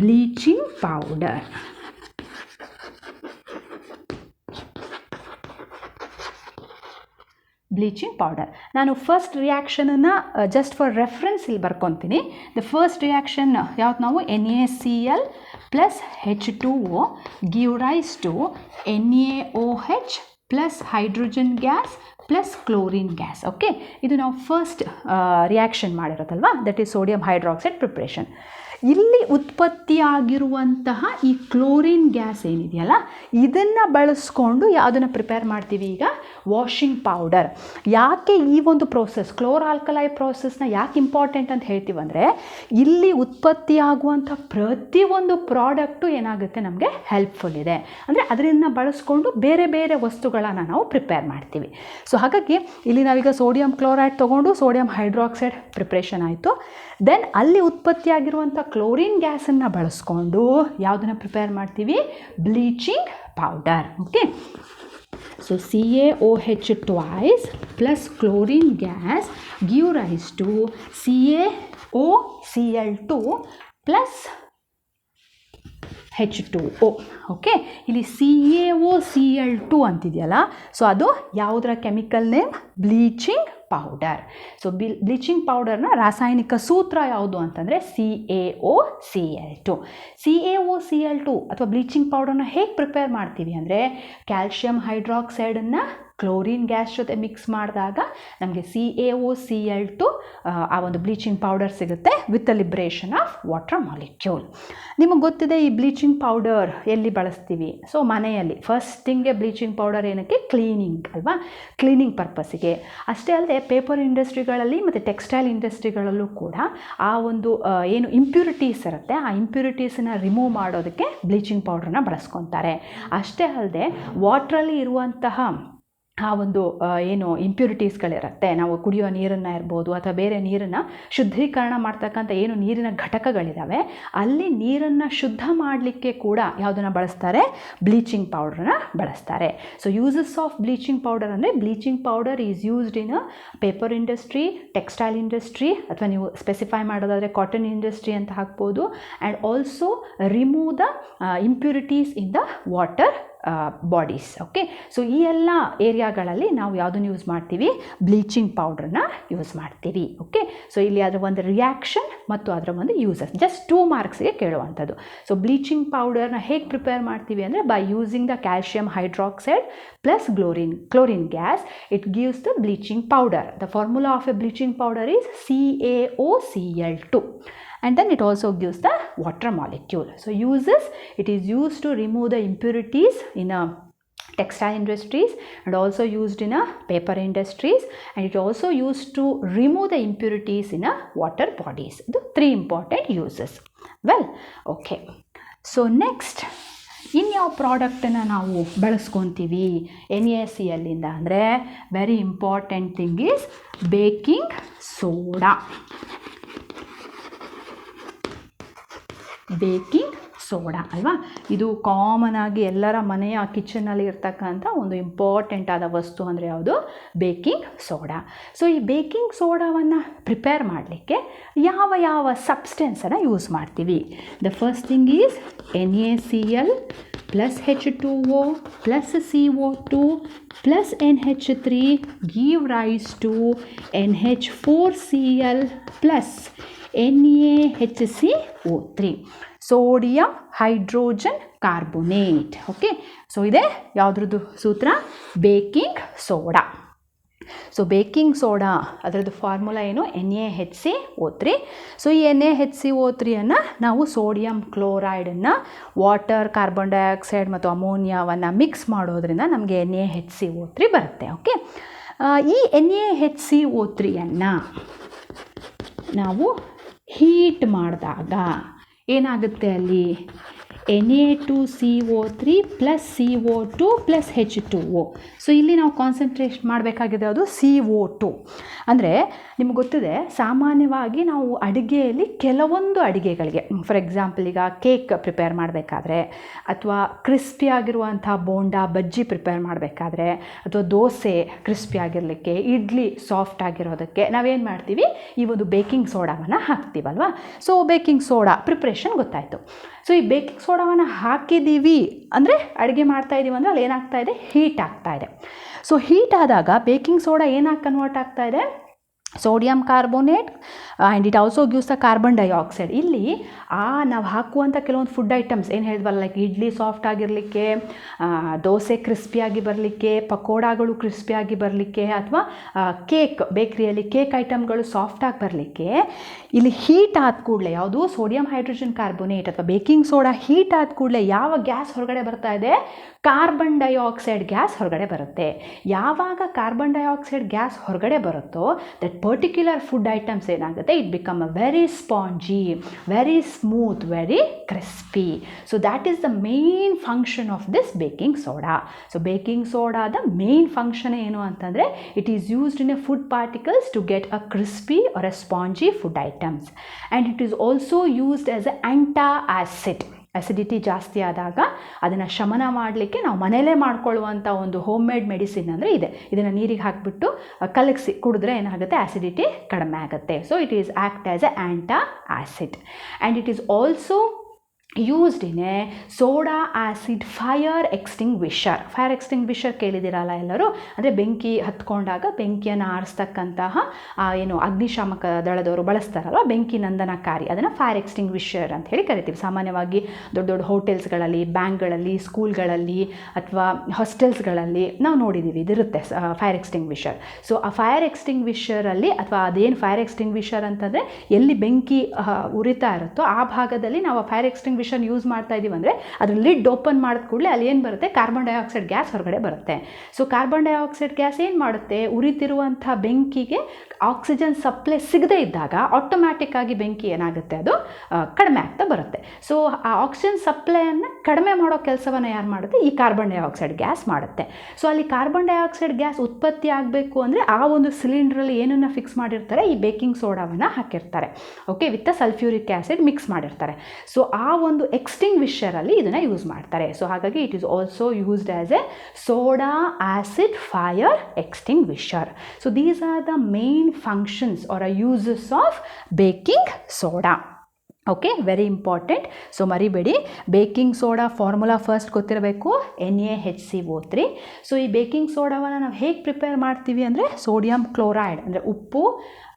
Bleaching powder. Bleaching powder. ನಾನು first ರಿಯಾಕ್ಷನನ್ನು just for reference ಇಲ್ಲಿ ಬರ್ಕೊತೀನಿ. The first reaction ಯಾವ್ದು? ನಾವು NaCl plus H2O give rise to NaOH plus hydrogen gas plus chlorine gas. Okay, ಇದು ನಾವು first reaction ಮಾಡಿರೋದಲ್ವಾ, that is sodium hydroxide preparation. ಇಲ್ಲಿ ಉತ್ಪತ್ತಿಯಾಗಿರುವಂತಹ ಈ ಕ್ಲೋರಿನ್ ಗ್ಯಾಸ್ ಏನಿದೆಯಲ್ಲ, ಇದನ್ನು ಬಳಸ್ಕೊಂಡು ಯಾವುದನ್ನು ಪ್ರಿಪೇರ್ ಮಾಡ್ತೀವಿ? ಈಗ ವಾಷಿಂಗ್ ಪೌಡರ್. ಯಾಕೆ ಈ ಒಂದು ಪ್ರೋಸೆಸ್, ಕ್ಲೋರ್-ಆಲ್ಕಲೈ ಪ್ರೋಸೆಸ್ನ ಯಾಕೆ ಇಂಪಾರ್ಟೆಂಟ್ ಅಂತ ಹೇಳ್ತೀವಂದರೆ, ಇಲ್ಲಿ ಉತ್ಪತ್ತಿಯಾಗುವಂಥ ಪ್ರತಿಯೊಂದು ಪ್ರಾಡಕ್ಟು ಏನಾಗುತ್ತೆ, ನಮಗೆ ಹೆಲ್ಪ್ಫುಲ್ ಇದೆ. ಅಂದರೆ ಅದನ್ನು ಬಳಸ್ಕೊಂಡು ಬೇರೆ ಬೇರೆ ವಸ್ತುಗಳನ್ನು ನಾವು ಪ್ರಿಪೇರ್ ಮಾಡ್ತೀವಿ. ಸೊ ಹಾಗಾಗಿ ಇಲ್ಲಿ ನಾವೀಗ ಸೋಡಿಯಂ ಕ್ಲೋರೈಡ್ ತೊಗೊಂಡು ಸೋಡಿಯಂ ಹೈಡ್ರಾಕ್ಸೈಡ್ ಪ್ರಿಪ್ರೇಷನ್ ಆಯಿತು. ದೆನ್ ಅಲ್ಲಿ ಉತ್ಪತ್ತಿಯಾಗಿರುವಂಥ ಕ್ಲೋರಿನ್ ಗ್ಯಾಸನ್ನು ಬಳಸ್ಕೊಂಡು ಯಾವುದನ್ನು ಪ್ರಿಪೇರ್ ಮಾಡ್ತೀವಿ? Bleaching powder. Okay, so CaOH twice plus chlorine gas give rise to CaOCl2 plus H2O. Okay, ಇಲ್ಲಿ CaOCl2 ಅಂತಿದೆಯಲ್ಲ, ಸೊ ಅದು ಯಾವುದರ chemical name? Bleaching powder. So bleaching ಪೌಡರ್ನ ರಾಸಾಯನಿಕ ಸೂತ್ರ ಯಾವುದು ಅಂತಂದರೆ CaOCl2. CaOCl2 ಅಥವಾ ಬ್ಲೀಚಿಂಗ್ ಪೌಡರ್ನ ಹೇಗೆ ಪ್ರಿಪೇರ್ ಮಾಡ್ತೀವಿ ಅಂದರೆ, ಕ್ಯಾಲ್ಶಿಯಂ ಹೈಡ್ರಾಕ್ಸೈಡನ್ನು ಕ್ಲೋರಿನ್ ಗ್ಯಾಸ್ ಜೊತೆ ಮಿಕ್ಸ್ ಮಾಡಿದಾಗ ನಮಗೆ CaOCl2 ಆ ಒಂದು ಬ್ಲೀಚಿಂಗ್ ಪೌಡರ್ ಸಿಗುತ್ತೆ with the liberation of water molecule. ನಿಮಗೆ ಗೊತ್ತಿದೆ ಈ ಬ್ಲೀಚಿಂಗ್ ಪೌಡರ್ ಎಲ್ಲಿ ಬಳಸ್ತೀವಿ? ಸೊ ಮನೆಯಲ್ಲಿ ಫಸ್ಟಿಂಗೆ ಬ್ಲೀಚಿಂಗ್ ಪೌಡರ್ ಏನಕ್ಕೆ? ಕ್ಲೀನಿಂಗ್ ಅಲ್ವಾ, ಕ್ಲೀನಿಂಗ್ ಪರ್ಪಸ್ಸಿಗೆ. ಅಷ್ಟೇ ಅಲ್ಲದೆ ಪೇಪರ್ ಇಂಡಸ್ಟ್ರಿಗಳಲ್ಲಿ ಮತ್ತು ಟೆಕ್ಸ್ಟೈಲ್ ಇಂಡಸ್ಟ್ರಿಗಳಲ್ಲೂ ಕೂಡ ಆ ಒಂದು ಏನು ಇಂಪ್ಯೂರಿಟೀಸ್ ಇರುತ್ತೆ, ಆ ಇಂಪ್ಯೂರಿಟೀಸನ್ನು ರಿಮೂವ್ ಮಾಡೋದಕ್ಕೆ ಬ್ಲೀಚಿಂಗ್ ಪೌಡ್ರನ್ನ ಬಳಸ್ಕೊತಾರೆ. ಅಷ್ಟೇ ಅಲ್ಲದೆ ವಾಟ್ರಲ್ಲಿ ಇರುವಂತಹ ಆ ಒಂದು ಏನು ಇಂಪ್ಯೂರಿಟೀಸ್ಗಳಿರುತ್ತೆ, ನಾವು ಕುಡಿಯೋ ನೀರನ್ನು ಇರ್ಬೋದು ಅಥವಾ ಬೇರೆ ನೀರನ್ನು ಶುದ್ಧೀಕರಣ ಮಾಡ್ತಕ್ಕಂಥ ಏನು ನೀರಿನ ಘಟಕಗಳಿದ್ದಾವೆ, ಅಲ್ಲಿ ನೀರನ್ನು ಶುದ್ಧ ಮಾಡಲಿಕ್ಕೆ ಕೂಡ ಯಾವುದನ್ನು ಬಳಸ್ತಾರೆ? ಬ್ಲೀಚಿಂಗ್ ಪೌಡ್ರನ್ನ ಬಳಸ್ತಾರೆ. So uses of bleaching powder ಅಂದರೆ, bleaching powder is used in paper industry, textile industry, ಅಥವಾ ನೀವು ಸ್ಪೆಸಿಫೈ ಮಾಡೋದಾದರೆ ಕಾಟನ್ ಇಂಡಸ್ಟ್ರಿ ಅಂತ ಹಾಕ್ಬೋದು. And also remove the impurities in the water bodies. Okay, so ಈ ಎಲ್ಲ ಏರಿಯಾಗಳಲ್ಲಿ ನಾವು ಯಾವುದನ್ನು ಯೂಸ್ ಮಾಡ್ತೀವಿ? ಬ್ಲೀಚಿಂಗ್ ಪೌಡ್ರನ್ನ ಯೂಸ್ ಮಾಡ್ತೀವಿ. ಓಕೆ, ಸೊ ಇಲ್ಲಿ ಅದರ ಒಂದು ರಿಯಾಕ್ಷನ್ ಮತ್ತು ಅದರ ಒಂದು ಯೂಸಸ್ ಜಸ್ಟ್ 2 ಮಾರ್ಕ್ಸ್ಗೆ ಕೇಳುವಂಥದ್ದು. ಸೊ ಬ್ಲೀಚಿಂಗ್ ಪೌಡರ್ನ ಹೇಗೆ ಪ್ರಿಪೇರ್ ಮಾಡ್ತೀವಿ ಅಂದರೆ, by using the calcium hydroxide plus chlorine gas, it gives the bleaching powder. The formula of A bleaching powder is CaOCl2. And then it also gives the water molecule. So uses, it is used to remove the impurities in a textile industries and also used in a paper industries, and it also used to remove the impurities in a water bodies. The 3 important uses. Well, okay, so next ಇನ್ಯಾವ ಪ್ರಾಡಕ್ಟನ್ನು ನಾವು ಬಳಸ್ಕೊತೀವಿ NaClಯಿಂದ ಅಂದರೆ, very important thing is baking soda. Baking soda ಅಲ್ವಾ. ಇದು common ಆಗಿ ಎಲ್ಲರ ಮನೆಯ ಕಿಚನಲ್ಲಿ ಇರ್ತಕ್ಕಂಥ ಒಂದು ಇಂಪಾರ್ಟೆಂಟ್ ಆದ ವಸ್ತು ಅಂದರೆ ಯಾವುದು? Baking soda. ಸೊ ಈ ಬೇಕಿಂಗ್ ಸೋಡಾವನ್ನು ಪ್ರಿಪೇರ್ ಮಾಡಲಿಕ್ಕೆ ಯಾವ ಯಾವ ಸಬ್ಸ್ಟೆನ್ಸನ್ನು ಯೂಸ್ ಮಾಡ್ತೀವಿ? The first thing is NaCl plus H2O plus CO2 plus NH3 give rise to NH4Cl plus NaHCO3, sodium hydrogen carbonate. Okay, so ಇದೆ ಯಾವುದ್ರದ್ದು ಸೂತ್ರ? Baking soda. So baking soda ಅದರದ್ದು formula ಏನು? NaHCO3. So ಈ NaHCO3ಯನ್ನು ನಾವು sodium ಕ್ಲೋರೈಡನ್ನು water, carbon dioxide ಮತ್ತು ಅಮೋನಿಯಾವನ್ನು mix ಮಾಡೋದ್ರಿಂದ ನಮಗೆ NaHCO3 ಬರುತ್ತೆ. ಓಕೆ, ಈ NaHCO3ಯನ್ನು ನಾವು ಹೀಟ್ ಮಾಡಿದಾಗ ಏನಾಗುತ್ತೆ? ಅಲ್ಲಿ Na2CO3 plus CO2 plus H2O. So ಇಲ್ಲಿ ನಾವು ಕಾನ್ಸಂಟ್ರೇಟ್ ಮಾಡಬೇಕಾಗಿದೆ ಅದು CO2. ಅಂದರೆ ನಿಮ್ಗೆ ಗೊತ್ತಿದೆ, ಸಾಮಾನ್ಯವಾಗಿ ನಾವು ಅಡುಗೆಯಲ್ಲಿ ಕೆಲವೊಂದು ಅಡುಗೆಗಳಿಗೆ, ಫಾರ್ ಎಕ್ಸಾಂಪಲ್ ಈಗ ಕೇಕ್ ಪ್ರಿಪೇರ್ ಮಾಡಬೇಕಾದ್ರೆ, ಅಥವಾ ಕ್ರಿಸ್ಪಿಯಾಗಿರುವಂಥ ಬೋಂಡಾ ಬಜ್ಜಿ ಪ್ರಿಪೇರ್ ಮಾಡಬೇಕಾದ್ರೆ, ಅಥವಾ ದೋಸೆ ಕ್ರಿಸ್ಪಿಯಾಗಿರಲಿಕ್ಕೆ, ಇಡ್ಲಿ ಸಾಫ್ಟ್ ಆಗಿರೋದಕ್ಕೆ ನಾವೇನು ಮಾಡ್ತೀವಿ? ಈ ಒಂದು ಬೇಕಿಂಗ್ ಸೋಡಾವನ್ನು ಹಾಕ್ತೀವಲ್ವ. ಸೊ ಬೇಕಿಂಗ್ ಸೋಡಾ ಪ್ರಿಪ್ರೇಷನ್ ಗೊತ್ತಾಯಿತು. ಸೊ ಈ ಬೇಕಿಂಗ್ ಸೋಡಾವನ್ನು ಹಾಕಿದ್ದೀವಿ ಅಂದರೆ ಅಡುಗೆ ಮಾಡ್ತಾಯಿದ್ದೀವಿ ಅಂದರೆ ಅಲ್ಲಿ ಏನಾಗ್ತಾ ಇದೆ? ಹೀಟ್ ಆಗ್ತಾ ಇದೆ. ಸೊ ಹೀಟ್ ಆದಾಗ ಬೇಕಿಂಗ್ ಸೋಡಾ ಏನಾಗಿ ಕನ್ವರ್ಟ್ ಆಗ್ತಾ ಇದೆ? Sodium carbonate and it also gives the carbon dioxide. ಇಲ್ಲಿ ನಾವು ಹಾಕುವಂಥ ಕೆಲವೊಂದು ಫುಡ್ ಐಟಮ್ಸ್ ಏನು ಹೇಳಿದ್ವಲ್ಲ, ಲೈಕ್ ಇಡ್ಲಿ ಸಾಫ್ಟ್ ಆಗಿರಲಿಕ್ಕೆ, ದೋಸೆ ಕ್ರಿಸ್ಪಿಯಾಗಿ ಬರಲಿಕ್ಕೆ, ಪಕೋಡಾಗಳು ಕ್ರಿಸ್ಪಿಯಾಗಿ ಬರಲಿಕ್ಕೆ, ಅಥವಾ ಕೇಕ್ ಬೇಕ್ರಿಯಲ್ಲಿ ಕೇಕ್ ಐಟಮ್ಗಳು ಸಾಫ್ಟಾಗಿ ಬರಲಿಕ್ಕೆ, ಇಲ್ಲಿ ಹೀಟ್ ಆದ ಕೂಡಲೇ ಯಾವುದು? ಸೋಡಿಯಂ ಹೈಡ್ರೋಜನ್ ಕಾರ್ಬೋನೇಟ್ ಅಥವಾ ಬೇಕಿಂಗ್ ಸೋಡಾ ಹೀಟ್ ಆದ ಕೂಡಲೇ ಯಾವ ಗ್ಯಾಸ್ ಹೊರಗಡೆ ಬರ್ತಾ ಇದೆ? ಕಾರ್ಬನ್ ಡೈಆಕ್ಸೈಡ್ ಗ್ಯಾಸ್ ಹೊರಗಡೆ ಬರುತ್ತೆ. ಯಾವಾಗ ಕಾರ್ಬನ್ ಡೈಆಕ್ಸೈಡ್ ಗ್ಯಾಸ್ ಹೊರಗಡೆ ಬರುತ್ತೋ ದಟ್ ಪರ್ಟಿಕ್ಯುಲರ್ ಫುಡ್ ಐಟಮ್ಸ್ ಏನಾಗುತ್ತೆ? It become a very spongy, very smooth, very crispy. So that is the main function of this baking soda. So baking ಸೋಡಾದ main function ಏನು ಅಂತಂದರೆ, it is used in a food particles to get a crispy or a spongy food items. And it is also used as a anti acid. Acidity ಜಾಸ್ತಿ ಆದಾಗ ಅದನ್ನು ಶಮನ ಮಾಡಲಿಕ್ಕೆ ನಾವು ಮನೆಯಲ್ಲೇ ಮಾಡ್ಕೊಳ್ಳುವಂಥ ಒಂದು ಹೋಮ್ ಮೇಡ್ ಮೆಡಿಸಿನ್ ಅಂದರೆ ಇದೆ. ಇದನ್ನು ನೀರಿಗೆ ಹಾಕಿಬಿಟ್ಟು ಕಲಗಿಸಿ ಕುಡಿದ್ರೆ ಏನಾಗುತ್ತೆ? ಆ್ಯಸಿಡಿಟಿ ಕಡಿಮೆ ಆಗುತ್ತೆ. So it is act as a anti acid and it is also used in a soda acid fire extinguisher. Fire extinguisher ಕೇಳಿದಿರಲ್ಲ ಎಲ್ಲರೂ? ಅಂದರೆ ಬೆಂಕಿ ಹತ್ಕೊಂಡಾಗ ಬೆಂಕಿಯನ್ನು ಆರಿಸ್ತಕ್ಕಂತಹ ಏನು ಅಗ್ನಿಶಾಮಕ ದಳದವರು ಬಳಸ್ತಾರಲ್ವ, ಬೆಂಕಿ ನಂದನಕಾರಿ, ಅದನ್ನು ಫೈರ್ ಎಕ್ಸ್ಟಿಂಗ್ವಿಷರ್ ಅಂತ ಹೇಳಿ ಕರಿತೀವಿ. ಸಾಮಾನ್ಯವಾಗಿ ದೊಡ್ಡ ದೊಡ್ಡ ಹೋಟೆಲ್ಸ್ಗಳಲ್ಲಿ, ಬ್ಯಾಂಕ್ಗಳಲ್ಲಿ, ಸ್ಕೂಲ್ಗಳಲ್ಲಿ ಅಥವಾ ಹಾಸ್ಟೆಲ್ಸ್ಗಳಲ್ಲಿ ನಾವು ನೋಡಿದ್ದೀವಿ ಇದಿರುತ್ತೆ ಫೈರ್ ಎಕ್ಸ್ಟಿಂಗ್ವಿಷರ್. ಸೊ ಆ ಫೈರ್ ಎಕ್ಸ್ಟಿಂಗ್ವಿಷರಲ್ಲಿ, ಅಥವಾ ಅದೇನು ಫೈರ್ ಎಕ್ಸ್ಟಿಂಗ್ವಿಷರ್ ಅಂತಂದರೆ ಎಲ್ಲಿ ಬೆಂಕಿ ಉರಿತಾ ಇರುತ್ತೋ ಆ ಭಾಗದಲ್ಲಿ ನಾವು ಫೈರ್ ಎಕ್ಸ್ಟಿಂಗ್ವಿಷರ್ ಯೂಸ್ ಮಾಡ್ತಾ ಇದ್ದೀವಿ ಅಂದರೆ ಅದ್ರ ಲಿಡ್ ಓಪನ್ ಮಾಡಿದ ಕೂಡಲೇ ಅಲ್ಲಿ ಏನು ಬರುತ್ತೆ? ಕಾರ್ಬನ್ ಡೈಆಕ್ಸೈಡ್ ಗ್ಯಾಸ್ ಹೊರಗಡೆ ಬರುತ್ತೆ. ಸೊ ಕಾರ್ಬನ್ ಡೈಆಕ್ಸೈಡ್ ಗ್ಯಾಸ್ ಏನು ಮಾಡುತ್ತೆ? ಉರಿತಿರುವಂಥ ಬೆಂಕಿಗೆ ಆಕ್ಸಿಜನ್ ಸಪ್ಲೈ ಸಿಗದೇ ಇದ್ದಾಗ ಆಟೋಮ್ಯಾಟಿಕ್ ಆಗಿ ಬೆಂಕಿ ಏನಾಗುತ್ತೆ? ಅದು ಕಡಿಮೆ ಆಗ್ತಾ ಬರುತ್ತೆ. ಸೊ ಆ ಆಕ್ಸಿಜನ್ ಸಪ್ಲೈಯನ್ನು ಕಡಿಮೆ ಮಾಡೋ ಕೆಲಸವನ್ನು ಯಾರು ಮಾಡುತ್ತೆ? ಈ ಕಾರ್ಬನ್ ಡೈಆಕ್ಸೈಡ್ ಗ್ಯಾಸ್ ಮಾಡುತ್ತೆ. ಸೊ ಅಲ್ಲಿ ಕಾರ್ಬನ್ ಡೈಆಕ್ಸೈಡ್ ಗ್ಯಾಸ್ ಉತ್ಪತ್ತಿ ಆಗಬೇಕು ಅಂದರೆ ಆ ಒಂದು ಸಿಲಿಂಡ್ರಲ್ಲಿ ಏನನ್ನು ಫಿಕ್ಸ್ ಮಾಡಿರ್ತಾರೆ? ಈ ಬೇಕಿಂಗ್ ಸೋಡಾವನ್ನು ಹಾಕಿರ್ತಾರೆ. Okay, with sulphuric acid mix ಮಾಡಿರ್ತಾರೆ. ಸೊ ಆ ಒಂದು ಎಕ್ಸ್ಟಿಂಗ್ವಿಷರಲ್ಲಿ ಇದನ್ನು ಯೂಸ್ ಮಾಡ್ತಾರೆ. ಸೊ ಹಾಗಾಗಿ it is also used as a soda acid fire extinguisher. So these are the main functions are uses of baking soda. Okay, very important. So ಮರಿಬೇಡಿ, baking soda formula first ಗೊತ್ತಿರಬೇಕು, NaHCO3. So ಈ baking ಸೋಡಾವನ್ನು ನಾವು ಹೇಗೆ prepare ಮಾಡ್ತೀವಿ ಅಂದರೆ, sodium chloride ಅಂದರೆ ಉಪ್ಪು,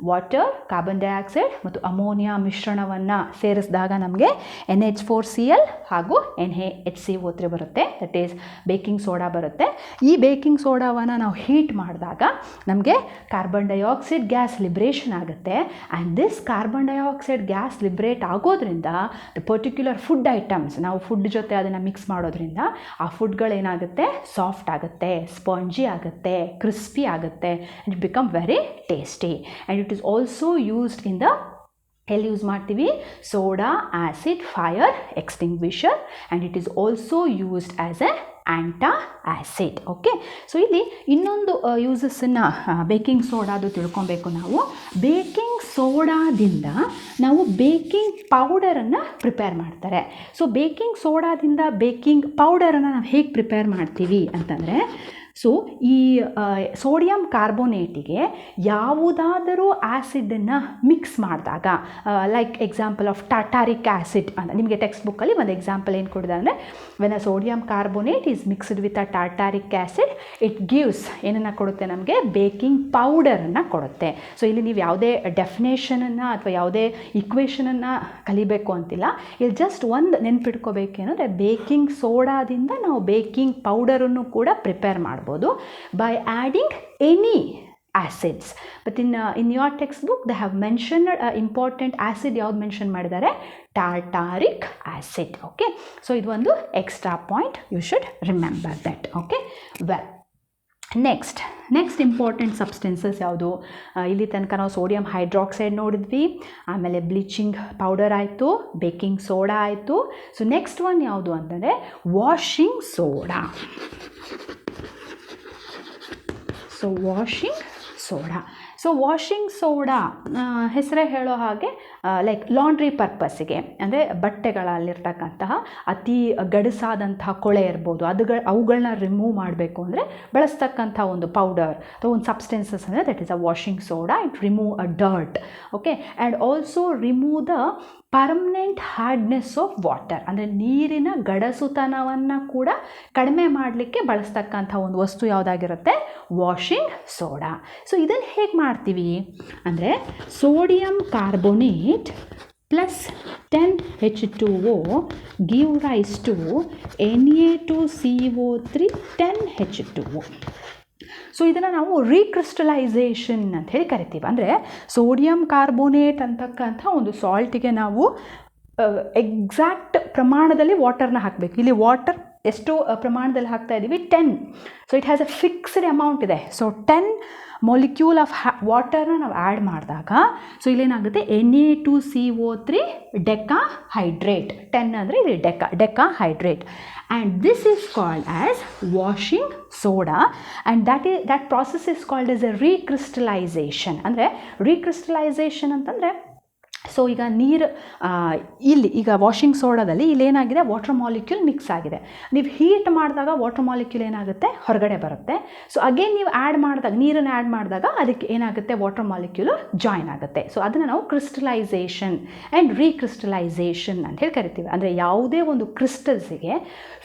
water, carbon dioxide ಮತ್ತು ಅಮೋನಿಯಾ ಮಿಶ್ರಣವನ್ನು ಸೇರಿಸಿದಾಗ ನಮಗೆ NH4Cl ಹಾಗೂ NaHCO3 ಬರುತ್ತೆ. ದಟ್ ಈಸ್ ಬೇಕಿಂಗ್ ಸೋಡಾ ಬರುತ್ತೆ. ಈ ಬೇಕಿಂಗ್ ಸೋಡಾವನ್ನು ನಾವು ಹೀಟ್ ಮಾಡಿದಾಗ ನಮಗೆ ಕಾರ್ಬನ್ ಡೈಆಕ್ಸೈಡ್ ಗ್ಯಾಸ್ ಲಿಬ್ರೇಷನ್ ಆಗುತ್ತೆ. And this carbon dioxide gas liberate ಆಗೋದ್ರಿಂದ ದ ಪರ್ಟಿಕ್ಯುಲರ್ ಫುಡ್ ಐಟಮ್ಸ್, ನಾವು ಫುಡ್ ಜೊತೆ ಅದನ್ನು ಮಿಕ್ಸ್ ಮಾಡೋದ್ರಿಂದ ಆ ಫುಡ್ಗಳೇನಾಗುತ್ತೆ? ಸಾಫ್ಟ್ ಆಗುತ್ತೆ, ಸ್ಪಾಂಜಿ ಆಗುತ್ತೆ, ಕ್ರಿಸ್ಪಿ ಆಗುತ್ತೆ, it become very tasty. And it is also used in the ಎಲ್ಲಿ ಯೂಸ್ ಮಾಡ್ತೀವಿ? Soda acid fire extinguisher. And it is also used as a antacid. Okay, so ಇಲ್ಲಿ ಇನ್ನೊಂದು ಯೂಸಸ್ಸನ್ನು ಬೇಕಿಂಗ್ ಸೋಡಾದು ತಿಳ್ಕೊಬೇಕು ನಾವು. Baking ಸೋಡಾದಿಂದ ನಾವು baking ಪೌಡರನ್ನು prepare ಮಾಡ್ತಾರೆ. So baking ಸೋಡಾದಿಂದ baking ಪೌಡರನ್ನು ನಾವು ಹೇಗೆ ಪ್ರಿಪೇರ್ ಮಾಡ್ತೀವಿ ಅಂತಂದರೆ, ಸೊ ಈ ಸೋಡಿಯಂ ಕಾರ್ಬೋನೇಟಿಗೆ ಯಾವುದಾದರೂ ಆ್ಯಸಿಡನ್ನು ಮಿಕ್ಸ್ ಮಾಡಿದಾಗ, like example of tartaric acid ಅಂತ ನಿಮಗೆ ಟೆಕ್ಸ್ಟ್ ಬುಕ್ಕಲ್ಲಿ ಒಂದು ಎಕ್ಸಾಂಪಲ್ ಏನು ಕೊಡಿದೆ ಅಂದರೆ, when a sodium carbonate is mixed with a tartaric acid it gives ಏನನ್ನು ಕೊಡುತ್ತೆ ನಮಗೆ, ಬೇಕಿಂಗ್ ಪೌಡರನ್ನು ಕೊಡುತ್ತೆ. ಸೊ ಇಲ್ಲಿ ನೀವು ಯಾವುದೇ ಡೆಫಿನೇಷನನ್ನು ಅಥವಾ ಯಾವುದೇ ಇಕ್ವೇಷನನ್ನು ಕಲಿಬೇಕು ಅಂತಿಲ್ಲ. ಇಲ್ಲಿ ಜಸ್ಟ್ ಒಂದು ನೆನ್ಪಿಟ್ಕೋಬೇಕೇನಂದರೆ, ಬೇಕಿಂಗ್ ಸೋಡಾದಿಂದ ನಾವು ಬೇಕಿಂಗ್ ಪೌಡರನ್ನು ಕೂಡ ಪ್ರಿಪೇರ್ ಮಾಡ್ಬೋದು by adding any acids. But in your textbook they have mentioned important acid ಯಾವ್ದು ಮೆನ್ಷನ್ ಮಾಡಿದ್ದಾರೆ, ಟಾರ್ಟಾರಿಕ್ ಆ್ಯಸಿಡ್. ಓಕೆ, ಸೊ ಇದು ಒಂದು extra point, you should remember that. Okay, well next important substances ಯಾವುದು? ಇಲ್ಲಿ ತನಕ ನಾವು ಸೋಡಿಯಂ ಹೈಡ್ರಾಕ್ಸೈಡ್ ನೋಡಿದ್ವಿ, ಆಮೇಲೆ ಬ್ಲೀಚಿಂಗ್ ಪೌಡರ್ ಆಯಿತು, ಬೇಕಿಂಗ್ ಸೋಡಾ ಆಯಿತು. ಸೊ ನೆಕ್ಸ್ಟ್ ಒನ್ ಯಾವುದು ಅಂತಂದರೆ washing soda. So washing soda ಹೆಸರೇ ಹೇಳೋ ಹಾಗೆ ಲೈಕ್ ಲಾಂಡ್ರಿ ಪರ್ಪಸ್ಸಿಗೆ, ಅಂದರೆ ಬಟ್ಟೆಗಳಲ್ಲಿರ್ತಕ್ಕಂತಹ ಅತಿ ಗಡಸಾದಂತಹ ಕೊಳೆ ಇರ್ಬೋದು, ಅವುಗಳನ್ನ ರಿಮೂವ್ ಮಾಡಬೇಕು ಅಂದರೆ ಬಳಸ್ತಕ್ಕಂಥ ಒಂದು ಪೌಡರ್ ಅಥವಾ ಒಂದು ಸಬ್ಸ್ಟೆನ್ಸಸ್ ಅಂದರೆ that is a washing soda. It remove a dirt. Okay, and also remove the permanent hardness of water, ಅಂದರೆ ನೀರಿನ ಗಡಸುತನವನ್ನು ಕೂಡ ಕಡಿಮೆ ಮಾಡಲಿಕ್ಕೆ ಬಳಸ್ತಕ್ಕಂಥ ಒಂದು ವಸ್ತು ಯಾವುದಾಗಿರುತ್ತೆ, ವಾಷಿಂಗ್ ಸೋಡಾ. ಸೊ ಇದನ್ನು ಹೇಗೆ ಮಾಡ್ತೀವಿ ಅಂದರೆ, sodium carbonate plus 10H2O give rise to Na2CO3 10H2O. So ಇದನ್ನು ನಾವು ರೀಕ್ರಿಸ್ಟಲೈಸೇಷನ್ ಅಂತ ಹೇಳಿ ಕರಿತೀವಿ. ಅಂದರೆ ಸೋಡಿಯಂ ಕಾರ್ಬೋನೇಟ್ ಅಂತಕ್ಕಂಥ ಒಂದು ಸಾಲ್ಟಿಗೆ ನಾವು ಎಕ್ಸಾಕ್ಟ್ ಪ್ರಮಾಣದಲ್ಲಿ ವಾಟರ್ನ ಹಾಕಬೇಕು. ಇಲ್ಲಿ ವಾಟರ್ ಎಷ್ಟು ಪ್ರಮಾಣದಲ್ಲಿ ಹಾಕ್ತಾ ಇದ್ದೀವಿ, 10. So it has a fixed amount ಇದೆ. ಸೊ 10 ಮೊಲಿಕ್ಯೂಲ್ ಆಫ್ ವಾಟರ್ನ ನಾವು ಆ್ಯಡ್ ಮಾಡಿದಾಗ, ಸೊ ಇಲ್ಲೇನಾಗುತ್ತೆ, Na2CO3 ಡೆಕಾಹೈಡ್ರೇಟ್. 10 ಅಂದರೆ ಇಲ್ಲಿ ಡೆಕಾಹೈಡ್ರೇಟ್. And this is called as washing soda, and that process is called as a recrystallization. ಅಂದರೆ recrystallization ಅಂತಂದರೆ, ಸೊ ಈಗ ನೀರು ಈಗ ವಾಷಿಂಗ್ ಸೋಡಾದಲ್ಲಿ ಇಲ್ಲೇನಾಗಿದೆ, ವಾಟರ್ ಮಾಲಿಕ್ಯೂಲ್ ಮಿಕ್ಸ್ ಆಗಿದೆ. ನೀವು ಹೀಟ್ ಮಾಡಿದಾಗ ವಾಟರ್ ಮಾಲಿಕ್ಯೂಲ್ ಏನಾಗುತ್ತೆ, ಹೊರಗಡೆ ಬರುತ್ತೆ. ಸೊ ಅಗೇನ್ ನೀವು ನೀರನ್ನು ಆ್ಯಡ್ ಮಾಡಿದಾಗ ಅದಕ್ಕೆ ಏನಾಗುತ್ತೆ, ವಾಟರ್ ಮಾಲಿಕ್ಯೂಲು ಜಾಯಿನ್ ಆಗುತ್ತೆ. ಸೊ ಅದನ್ನು ನಾವು ಕ್ರಿಸ್ಟಲೈಸೇಷನ್ ಆ್ಯಂಡ್ ರೀಕ್ರಿಸ್ಟಲೈಸೇಷನ್ ಅಂತ ಹೇಳಿ ಕರಿತೀವಿ. ಅಂದರೆ ಯಾವುದೇ ಒಂದು ಕ್ರಿಸ್ಟಲ್ಸಿಗೆ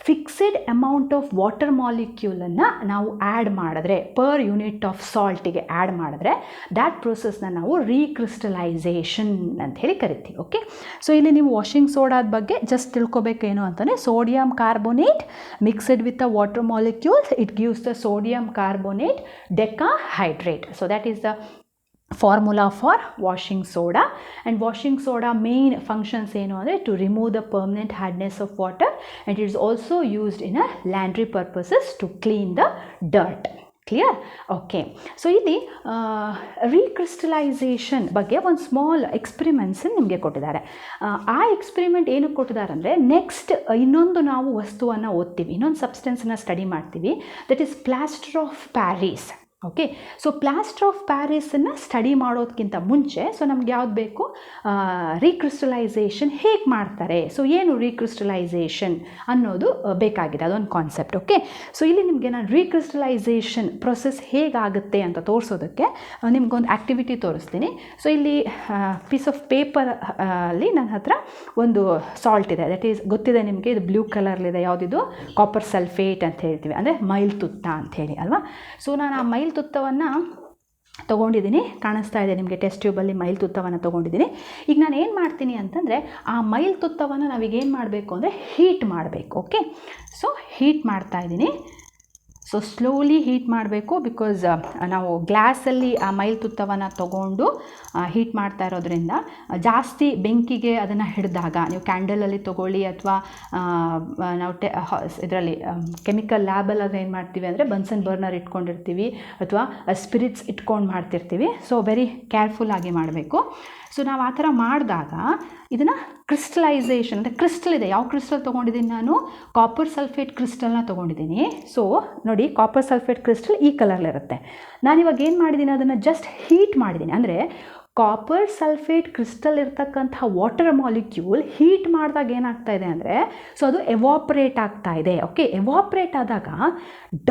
ಫಿಕ್ಸೆಡ್ ಅಮೌಂಟ್ ಆಫ್ ವಾಟರ್ ಮಾಲಿಕ್ಯೂಲನ್ನು ನಾವು ಆ್ಯಡ್ ಮಾಡಿದ್ರೆ, ಪರ್ ಯೂನಿಟ್ ಆಫ್ ಸಾಲ್ಟಿಗೆ ಆ್ಯಡ್ ಮಾಡಿದ್ರೆ, ದ್ಯಾಟ್ ಪ್ರೊಸೆಸ್ನ ನಾವು ರೀಕ್ರಿಸ್ಟಲೈಸೇಷನ್ ಅಂತ ಹೇಳಿ ಕರಿತೀವಿ. ಓಕೆ, ಸೊ ಇಲ್ಲಿ ನೀವು ವಾಷಿಂಗ್ ಸೋಡಾದ ಬಗ್ಗೆ ಜಸ್ಟ್ ತಿಳ್ಕೊಬೇಕೇನು ಅಂತಂದರೆ, sodium carbonate mixed with a water molecules, it gives the sodium carbonate decahydrate. So that is the formula for washing soda. And washing soda main functions ಏನು ಅಂದರೆ, to remove the permanent hardness of water, and it is also used in a laundry purposes to clean the dirt. Clear? Okay, so ಇಲ್ಲಿ ರೀಕ್ರಿಸ್ಟಲೈಸೇಷನ್ ಬಗ್ಗೆ ಒಂದು small experiments ನಿಮಗೆ ಕೊಟ್ಟಿದ್ದಾರೆ. ಆ experiment ಏನಕ್ಕೆ ಕೊಟ್ಟಿದ್ದಾರೆ ಅಂದರೆ, ನೆಕ್ಸ್ಟ್ ಇನ್ನೊಂದು ನಾವು ವಸ್ತುವನ್ನು ಓದ್ತೀವಿ, ಇನ್ನೊಂದು ಸಬ್ಸ್ಟೆನ್ಸನ್ನು ಸ್ಟಡಿ ಮಾಡ್ತೀವಿ, that is plaster of Paris. Okay, so plaster of ಪ್ಯಾರಿಸನ್ನು ಸ್ಟಡಿ ಮಾಡೋದಕ್ಕಿಂತ ಮುಂಚೆ, ಸೊ ನಮ್ಗೆ ಯಾವ್ದು ಬೇಕು, ರೀಕ್ರಿಸ್ಟಲೈಸೇಷನ್ ಹೇಗೆ ಮಾಡ್ತಾರೆ, ಸೊ ಏನು ರೀಕ್ರಿಸ್ಟಲೈಸೇಷನ್ ಅನ್ನೋದು ಬೇಕಾಗಿದೆ, ಅದೊಂದು ಕಾನ್ಸೆಪ್ಟ್. ಓಕೆ, ಸೊ ಇಲ್ಲಿ ನಿಮಗೆ ನಾನು ರೀಕ್ರಿಸ್ಟಲೈಸೇಷನ್ ಪ್ರೊಸೆಸ್ ಹೇಗಾಗುತ್ತೆ ಅಂತ ತೋರಿಸೋದಕ್ಕೆ ನಿಮ್ಗೊಂದು ಆ್ಯಕ್ಟಿವಿಟಿ ತೋರಿಸ್ತೀನಿ. ಸೊ ಇಲ್ಲಿ ಪೀಸ್ ಆಫ್ ಪೇಪರ್ ಅಲ್ಲಿ ನನ್ನ ಹತ್ರ ಒಂದು ಸಾಲ್ಟ್ ಇದೆ, ದಟ್ ಈಸ್ ಗೊತ್ತಿದೆ ನಿಮಗೆ, ಇದು ಬ್ಲೂ ಕಲರ್ಲಿದೆ. ಯಾವುದಿದು? ಕಾಪರ್ ಸಲ್ಫೇಟ್ ಅಂತ ಹೇಳ್ತೀವಿ, ಅಂದರೆ ಮೈಲ್ ತುತ್ತ ಅಂಥೇಳಿ ಅಲ್ವಾ. ಸೊ ನಾನು ಆ ಮೈಲ್ ತುತ್ತವನ್ನು ತೊಗೊಂಡಿದ್ದೀನಿ, ಕಾಣಿಸ್ತಾ ಇದೆ ನಿಮಗೆ, ಟೆಸ್ಟ್ ಟ್ಯೂಬಲ್ಲಿ ಮೈಲ್ ತುತ್ತವನ್ನು ತೊಗೊಂಡಿದ್ದೀನಿ. ಈಗ ನಾನು ಏನು ಮಾಡ್ತೀನಿ ಅಂತಂದರೆ, ಆ ಮೈಲ್ ತುತ್ತವನ್ನು ನಾವೀಗೇನು ಮಾಡಬೇಕು ಅಂದರೆ ಹೀಟ್ ಮಾಡಬೇಕು. ಓಕೆ, ಸೊ ಹೀಟ್ ಮಾಡ್ತಾಯಿದ್ದೀನಿ. ಸೊ ಸ್ಲೋಲಿ ಹೀಟ್ ಮಾಡಬೇಕು, ಬಿಕಾಸ್ ನಾವು ಗ್ಲಾಸಲ್ಲಿ ಆ ಮೈಲ್ ತುತ್ತವನ್ನು ತೊಗೊಂಡು ಹೀಟ್ ಮಾಡ್ತಾ ಇರೋದ್ರಿಂದ ಜಾಸ್ತಿ ಬೆಂಕಿಗೆ ಅದನ್ನು ಹಿಡಿದಾಗ, ನೀವು ಕ್ಯಾಂಡಲಲ್ಲಿ ತೊಗೊಳ್ಳಿ ಅಥವಾ ನಾವು ಇದರಲ್ಲಿ ಕೆಮಿಕಲ್ ಲ್ಯಾಬಲ್ಲಿ ಅದು ಏನು ಮಾಡ್ತೀವಿ ಅಂದರೆ ಬನ್ಸನ್ ಬರ್ನರ್ ಇಟ್ಕೊಂಡಿರ್ತೀವಿ ಅಥವಾ ಸ್ಪಿರಿಟ್ಸ್ ಇಟ್ಕೊಂಡು ಮಾಡ್ತಿರ್ತೀವಿ. ಸೊ ವೆರಿ ಕೇರ್ಫುಲ್ಲಾಗಿ ಮಾಡಬೇಕು. ಸೊ ನಾವು ಆ ಥರ ಮಾಡಿದಾಗ ಇದನ್ನು ಕ್ರಿಸ್ಟಲೈಸೇಷನ್ ಅಂದರೆ ಕ್ರಿಸ್ಟಲ್ ಇದೆ. ಯಾವ ಕ್ರಿಸ್ಟಲ್ ತೊಗೊಂಡಿದ್ದೀನಿ ನಾನು? ಕಾಪರ್ ಸಲ್ಫೇಟ್ ಕ್ರಿಸ್ಟಲ್ನ ತೊಗೊಂಡಿದ್ದೀನಿ. ಸೊ ನೋಡಿ, ಕಾಪರ್ ಸಲ್ಫೇಟ್ ಕ್ರಿಸ್ಟಲ್ ಈ ಕಲರ್ಲಿರುತ್ತೆ. ನಾನಿವಾಗ ಏನು ಮಾಡಿದ್ದೀನಿ, ಅದನ್ನು ಜಸ್ಟ್ ಹೀಟ್ ಮಾಡಿದ್ದೀನಿ. ಅಂದರೆ ಕಾಪರ್ ಸಲ್ಫೇಟ್ ಕ್ರಿಸ್ಟಲ್ ಇರ್ತಕ್ಕಂಥ ವಾಟರ್ ಮಾಲಿಕ್ಯೂಲ್ ಹೀಟ್ ಮಾಡಿದಾಗ ಏನಾಗ್ತಾ ಇದೆ ಅಂದರೆ, ಸೊ ಅದು ಎವಾಪ್ರೇಟ್ ಆಗ್ತಾ ಇದೆ. ಓಕೆ, ಎವಾಪ್ರೇಟ್ ಆದಾಗ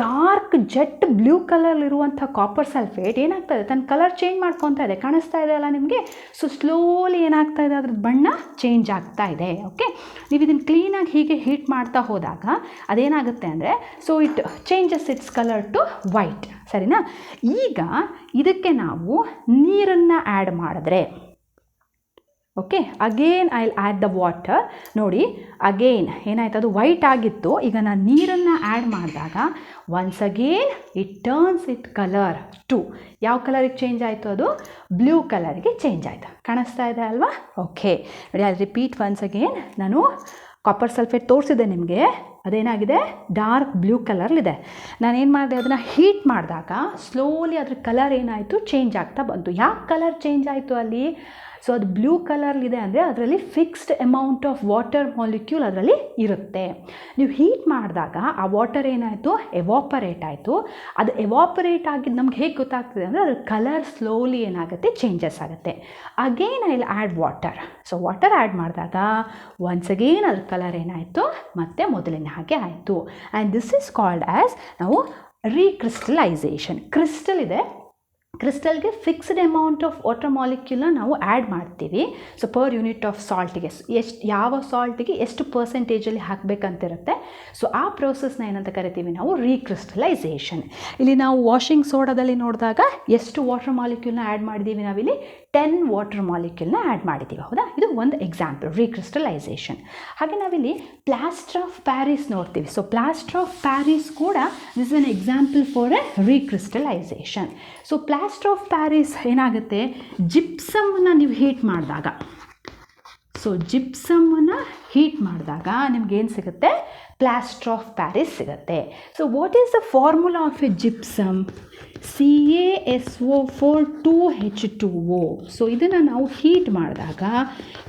ಡಾರ್ಕ್ ಜೆಟ್ ಬ್ಲೂ ಕಲರ್ಲಿರುವಂಥ ಕಾಪರ್ ಸಲ್ಫೇಟ್ ಏನಾಗ್ತಾ ಇದೆ, ತನ್ನ ಕಲರ್ ಚೇಂಜ್ ಮಾಡ್ಕೊತಾ ಇದೆ. ಕಾಣಿಸ್ತಾ ಇದೆ ಅಲ್ಲ ನಿಮಗೆ? ಸೊ ಸ್ಲೋಲಿ ಏನಾಗ್ತಾ ಇದೆ, ಅದ್ರದ್ದು ಬಣ್ಣ ಚೇಂಜ್ ಆಗ್ತಾ ಇದೆ. ಓಕೆ, ನೀವು ಇದನ್ನು ಕ್ಲೀನಾಗಿ ಹೀಗೆ ಹೀಟ್ ಮಾಡ್ತಾ ಹೋದಾಗ ಅದೇನಾಗುತ್ತೆ ಅಂದರೆ, so it changes its colour to white. ಸರಿನಾ? ಈಗ ಇದಕ್ಕೆ ನಾವು ನೀರನ್ನು ಆ್ಯಡ್ ಮಾಡಿದ್ರೆ, okay, again I will add the water. ನೋಡಿ, ಅಗೇನ್ ಏನಾಯ್ತು, ಅದು ವೈಟ್ ಆಗಿತ್ತು. ಈಗ ನಾನು ನೀರನ್ನು ಆ್ಯಡ್ ಮಾಡಿದಾಗ once again it turns it colour to ಯಾವ ಕಲರಿಗೆ ಚೇಂಜ್ ಆಯಿತು? ಅದು ಬ್ಲೂ ಕಲರ್ಗೆ ಚೇಂಜ್ ಆಯಿತು. ಕಾಣಿಸ್ತಾ ಇದೆ ಅಲ್ವಾ? ಓಕೆ, ನೋಡಿ, ಐ ರಿಪೀಟ್ ಒನ್ಸ್ ಅಗೇನ್. ನಾನು ಕಾಪರ್ ಸಲ್ಫೇಟ್ ತೋರಿಸಿದೆ ನಿಮಗೆ, ಅದೇನಾಗಿದೆ, ಡಾರ್ಕ್ ಬ್ಲೂ ಕಲರ್ಲಿದೆ. ನಾನೇನು ಮಾಡಿದೆ, ಅದನ್ನು ಹೀಟ್ ಮಾಡಿದಾಗ ಸ್ಲೋಲಿ ಅದ್ರ ಕಲರ್ ಏನಾಯಿತು, ಚೇಂಜ್ ಆಗ್ತಾ ಬಂತು. ಯಾಕೆ ಕಲರ್ ಚೇಂಜ್ ಆಯಿತು ಅಲ್ಲಿ? ಸೊ ಅದು ಬ್ಲೂ ಕಲರ್ಲಿದೆ ಅಂದರೆ ಅದರಲ್ಲಿ fixed amount of water molecule ಅದರಲ್ಲಿ ಇರುತ್ತೆ. ನೀವು ಹೀಟ್ ಮಾಡಿದಾಗ ಆ ವಾಟರ್ ಏನಾಯಿತು, ಎವಾಪರೇಟ್ ಆಯಿತು. ಅದು ಎವಾಪರೇಟ್ ಆಗಿದ್ದು ನಮ್ಗೆ ಹೇಗೆ ಗೊತ್ತಾಗ್ತದೆ ಅಂದರೆ, ಅದ್ರ ಕಲರ್ ಸ್ಲೋಲಿ ಏನಾಗುತ್ತೆ, ಚೇಂಜಸ್ ಆಗುತ್ತೆ. Again I will add water. So water add ಮಾಡಿದಾಗ ಒನ್ಸ್ ಅಗೇನ್ ಅದ್ರ ಕಲರ್ ಏನಾಯಿತು, ಮತ್ತೆ ಮೊದಲಿನ ಹಾಗೆ ಆಯಿತು. And this is called as ನಾವು ರೀಕ್ರಿಸ್ಟಲೈಸೇಷನ್. ಕ್ರಿಸ್ಟಲ್ ಇದೆ, ಕ್ರಿಸ್ಟಲ್ಗೆ ಫಿಕ್ಸ್ಡ್ ಅಮೌಂಟ್ ಆಫ್ ವಾಟರ್ ಮಾಲಿಕ್ಯೂಲ್ನ ನಾವು ಆ್ಯಡ್ ಮಾಡ್ತೀವಿ. ಸೊ ಪರ್ ಯೂನಿಟ್ ಆಫ್ ಸಾಲ್ಟಿಗೆ ಯಾವ ಸಾಲ್ಟಿಗೆ ಎಷ್ಟು ಪರ್ಸೆಂಟೇಜಲ್ಲಿ ಹಾಕಬೇಕಂತಿರುತ್ತೆ. ಸೊ ಆ ಪ್ರೋಸೆಸ್ನ ಏನಂತ ಕರಿತೀವಿ ನಾವು, ರೀಕ್ರಿಸ್ಟಲೈಸೇಷನ್. ಇಲ್ಲಿ ನಾವು ವಾಷಿಂಗ್ ಸೋಡಾದಲ್ಲಿ ನೋಡಿದಾಗ ಎಷ್ಟು ವಾಟರ್ ಮಾಲಿಕ್ಯೂಲ್ನ ಆ್ಯಡ್ ಮಾಡಿದ್ದೀವಿ ನಾವಿಲ್ಲಿ? 10 ವಾಟರ್ ಮಾಲಿಕ್ಯೂಲ್ನ ಆ್ಯಡ್ ಮಾಡಿದ್ದೀವಿ. ಹೌದಾ? ಇದು ಒಂದು ಎಕ್ಸಾಂಪಲ್, ರೀಕ್ರಿಸ್ಟಲೈಸೇಷನ್. ಹಾಗೆ ನಾವಿಲ್ಲಿ ಪ್ಲಾಸ್ಟರ್ ಆಫ್ ಪ್ಯಾರಿಸ್ ನೋಡ್ತೀವಿ. ಸೊ ಪ್ಲಾಸ್ಟರ್ ಆಫ್ ಪ್ಯಾರಿಸ್ ಕೂಡ this is an example for A ರೀಕ್ರಿಸ್ಟಲೈಸೇಷನ್. So plaster of Paris ಏನಾಗುತ್ತೆ, ಜಿಪ್ಸಮನ್ನು ನೀವು ಹೀಟ್ ಮಾಡಿದಾಗ, ಸೊ ಜಿಪ್ಸಮನ್ನು ಹೀಟ್ ಮಾಡಿದಾಗ ನಿಮ್ಗೇನು ಸಿಗುತ್ತೆ, ಪ್ಲಾಸ್ಟರ್ ಆಫ್ ಪ್ಯಾರಿಸ್ ಸಿಗುತ್ತೆ. So what is the formula of a gypsum? CaSO4 2H2O. ಸೊ ಇದನ್ನು ನಾವು ಹೀಟ್ ಮಾಡಿದಾಗ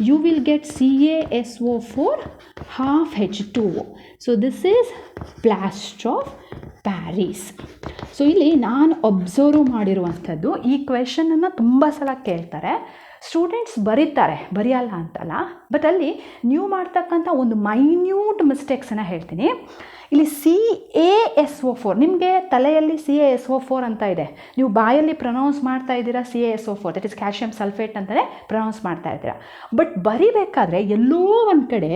you will get CaSO4 half H2O. So this is plaster of Paris. So ಇಲ್ಲಿ ನಾನು ಅಬ್ಸರ್ವ್ ಮಾಡಿರುವಂಥದ್ದು, ಈ ಕ್ವೆಶನನ್ನು ತುಂಬ ಸಲ ಕೇಳ್ತಾರೆ, ಸ್ಟೂಡೆಂಟ್ಸ್ ಬರೀತಾರೆ, ಬರೆಯಲ್ಲ ಅಂತಲ್ಲ, ಬಟ್ ಅಲ್ಲಿ ನೀವು ಮಾಡ್ತಕ್ಕಂಥ ಒಂದು ಮೈನ್ಯೂಟ್ ಮಿಸ್ಟೇಕ್ಸನ್ನು ಹೇಳ್ತೀನಿ. ಇಲ್ಲಿ CaSO4 ನಿಮಗೆ ತಲೆಯಲ್ಲಿ CaSO4 ಅಂತ ಇದೆ, ನೀವು ಬಾಯಲ್ಲಿ ಪ್ರೊನೌನ್ಸ್ ಮಾಡ್ತಾ ಇದ್ದೀರಾ CaSO4, that is calcium sulphate ಅಂತಲೇ ಪ್ರೊನೌನ್ಸ್ ಮಾಡ್ತಾ ಇದ್ದೀರಾ. ಬಟ್ ಬರಿಬೇಕಾದ್ರೆ ಎಲ್ಲೋ ಒಂದು ಕಡೆ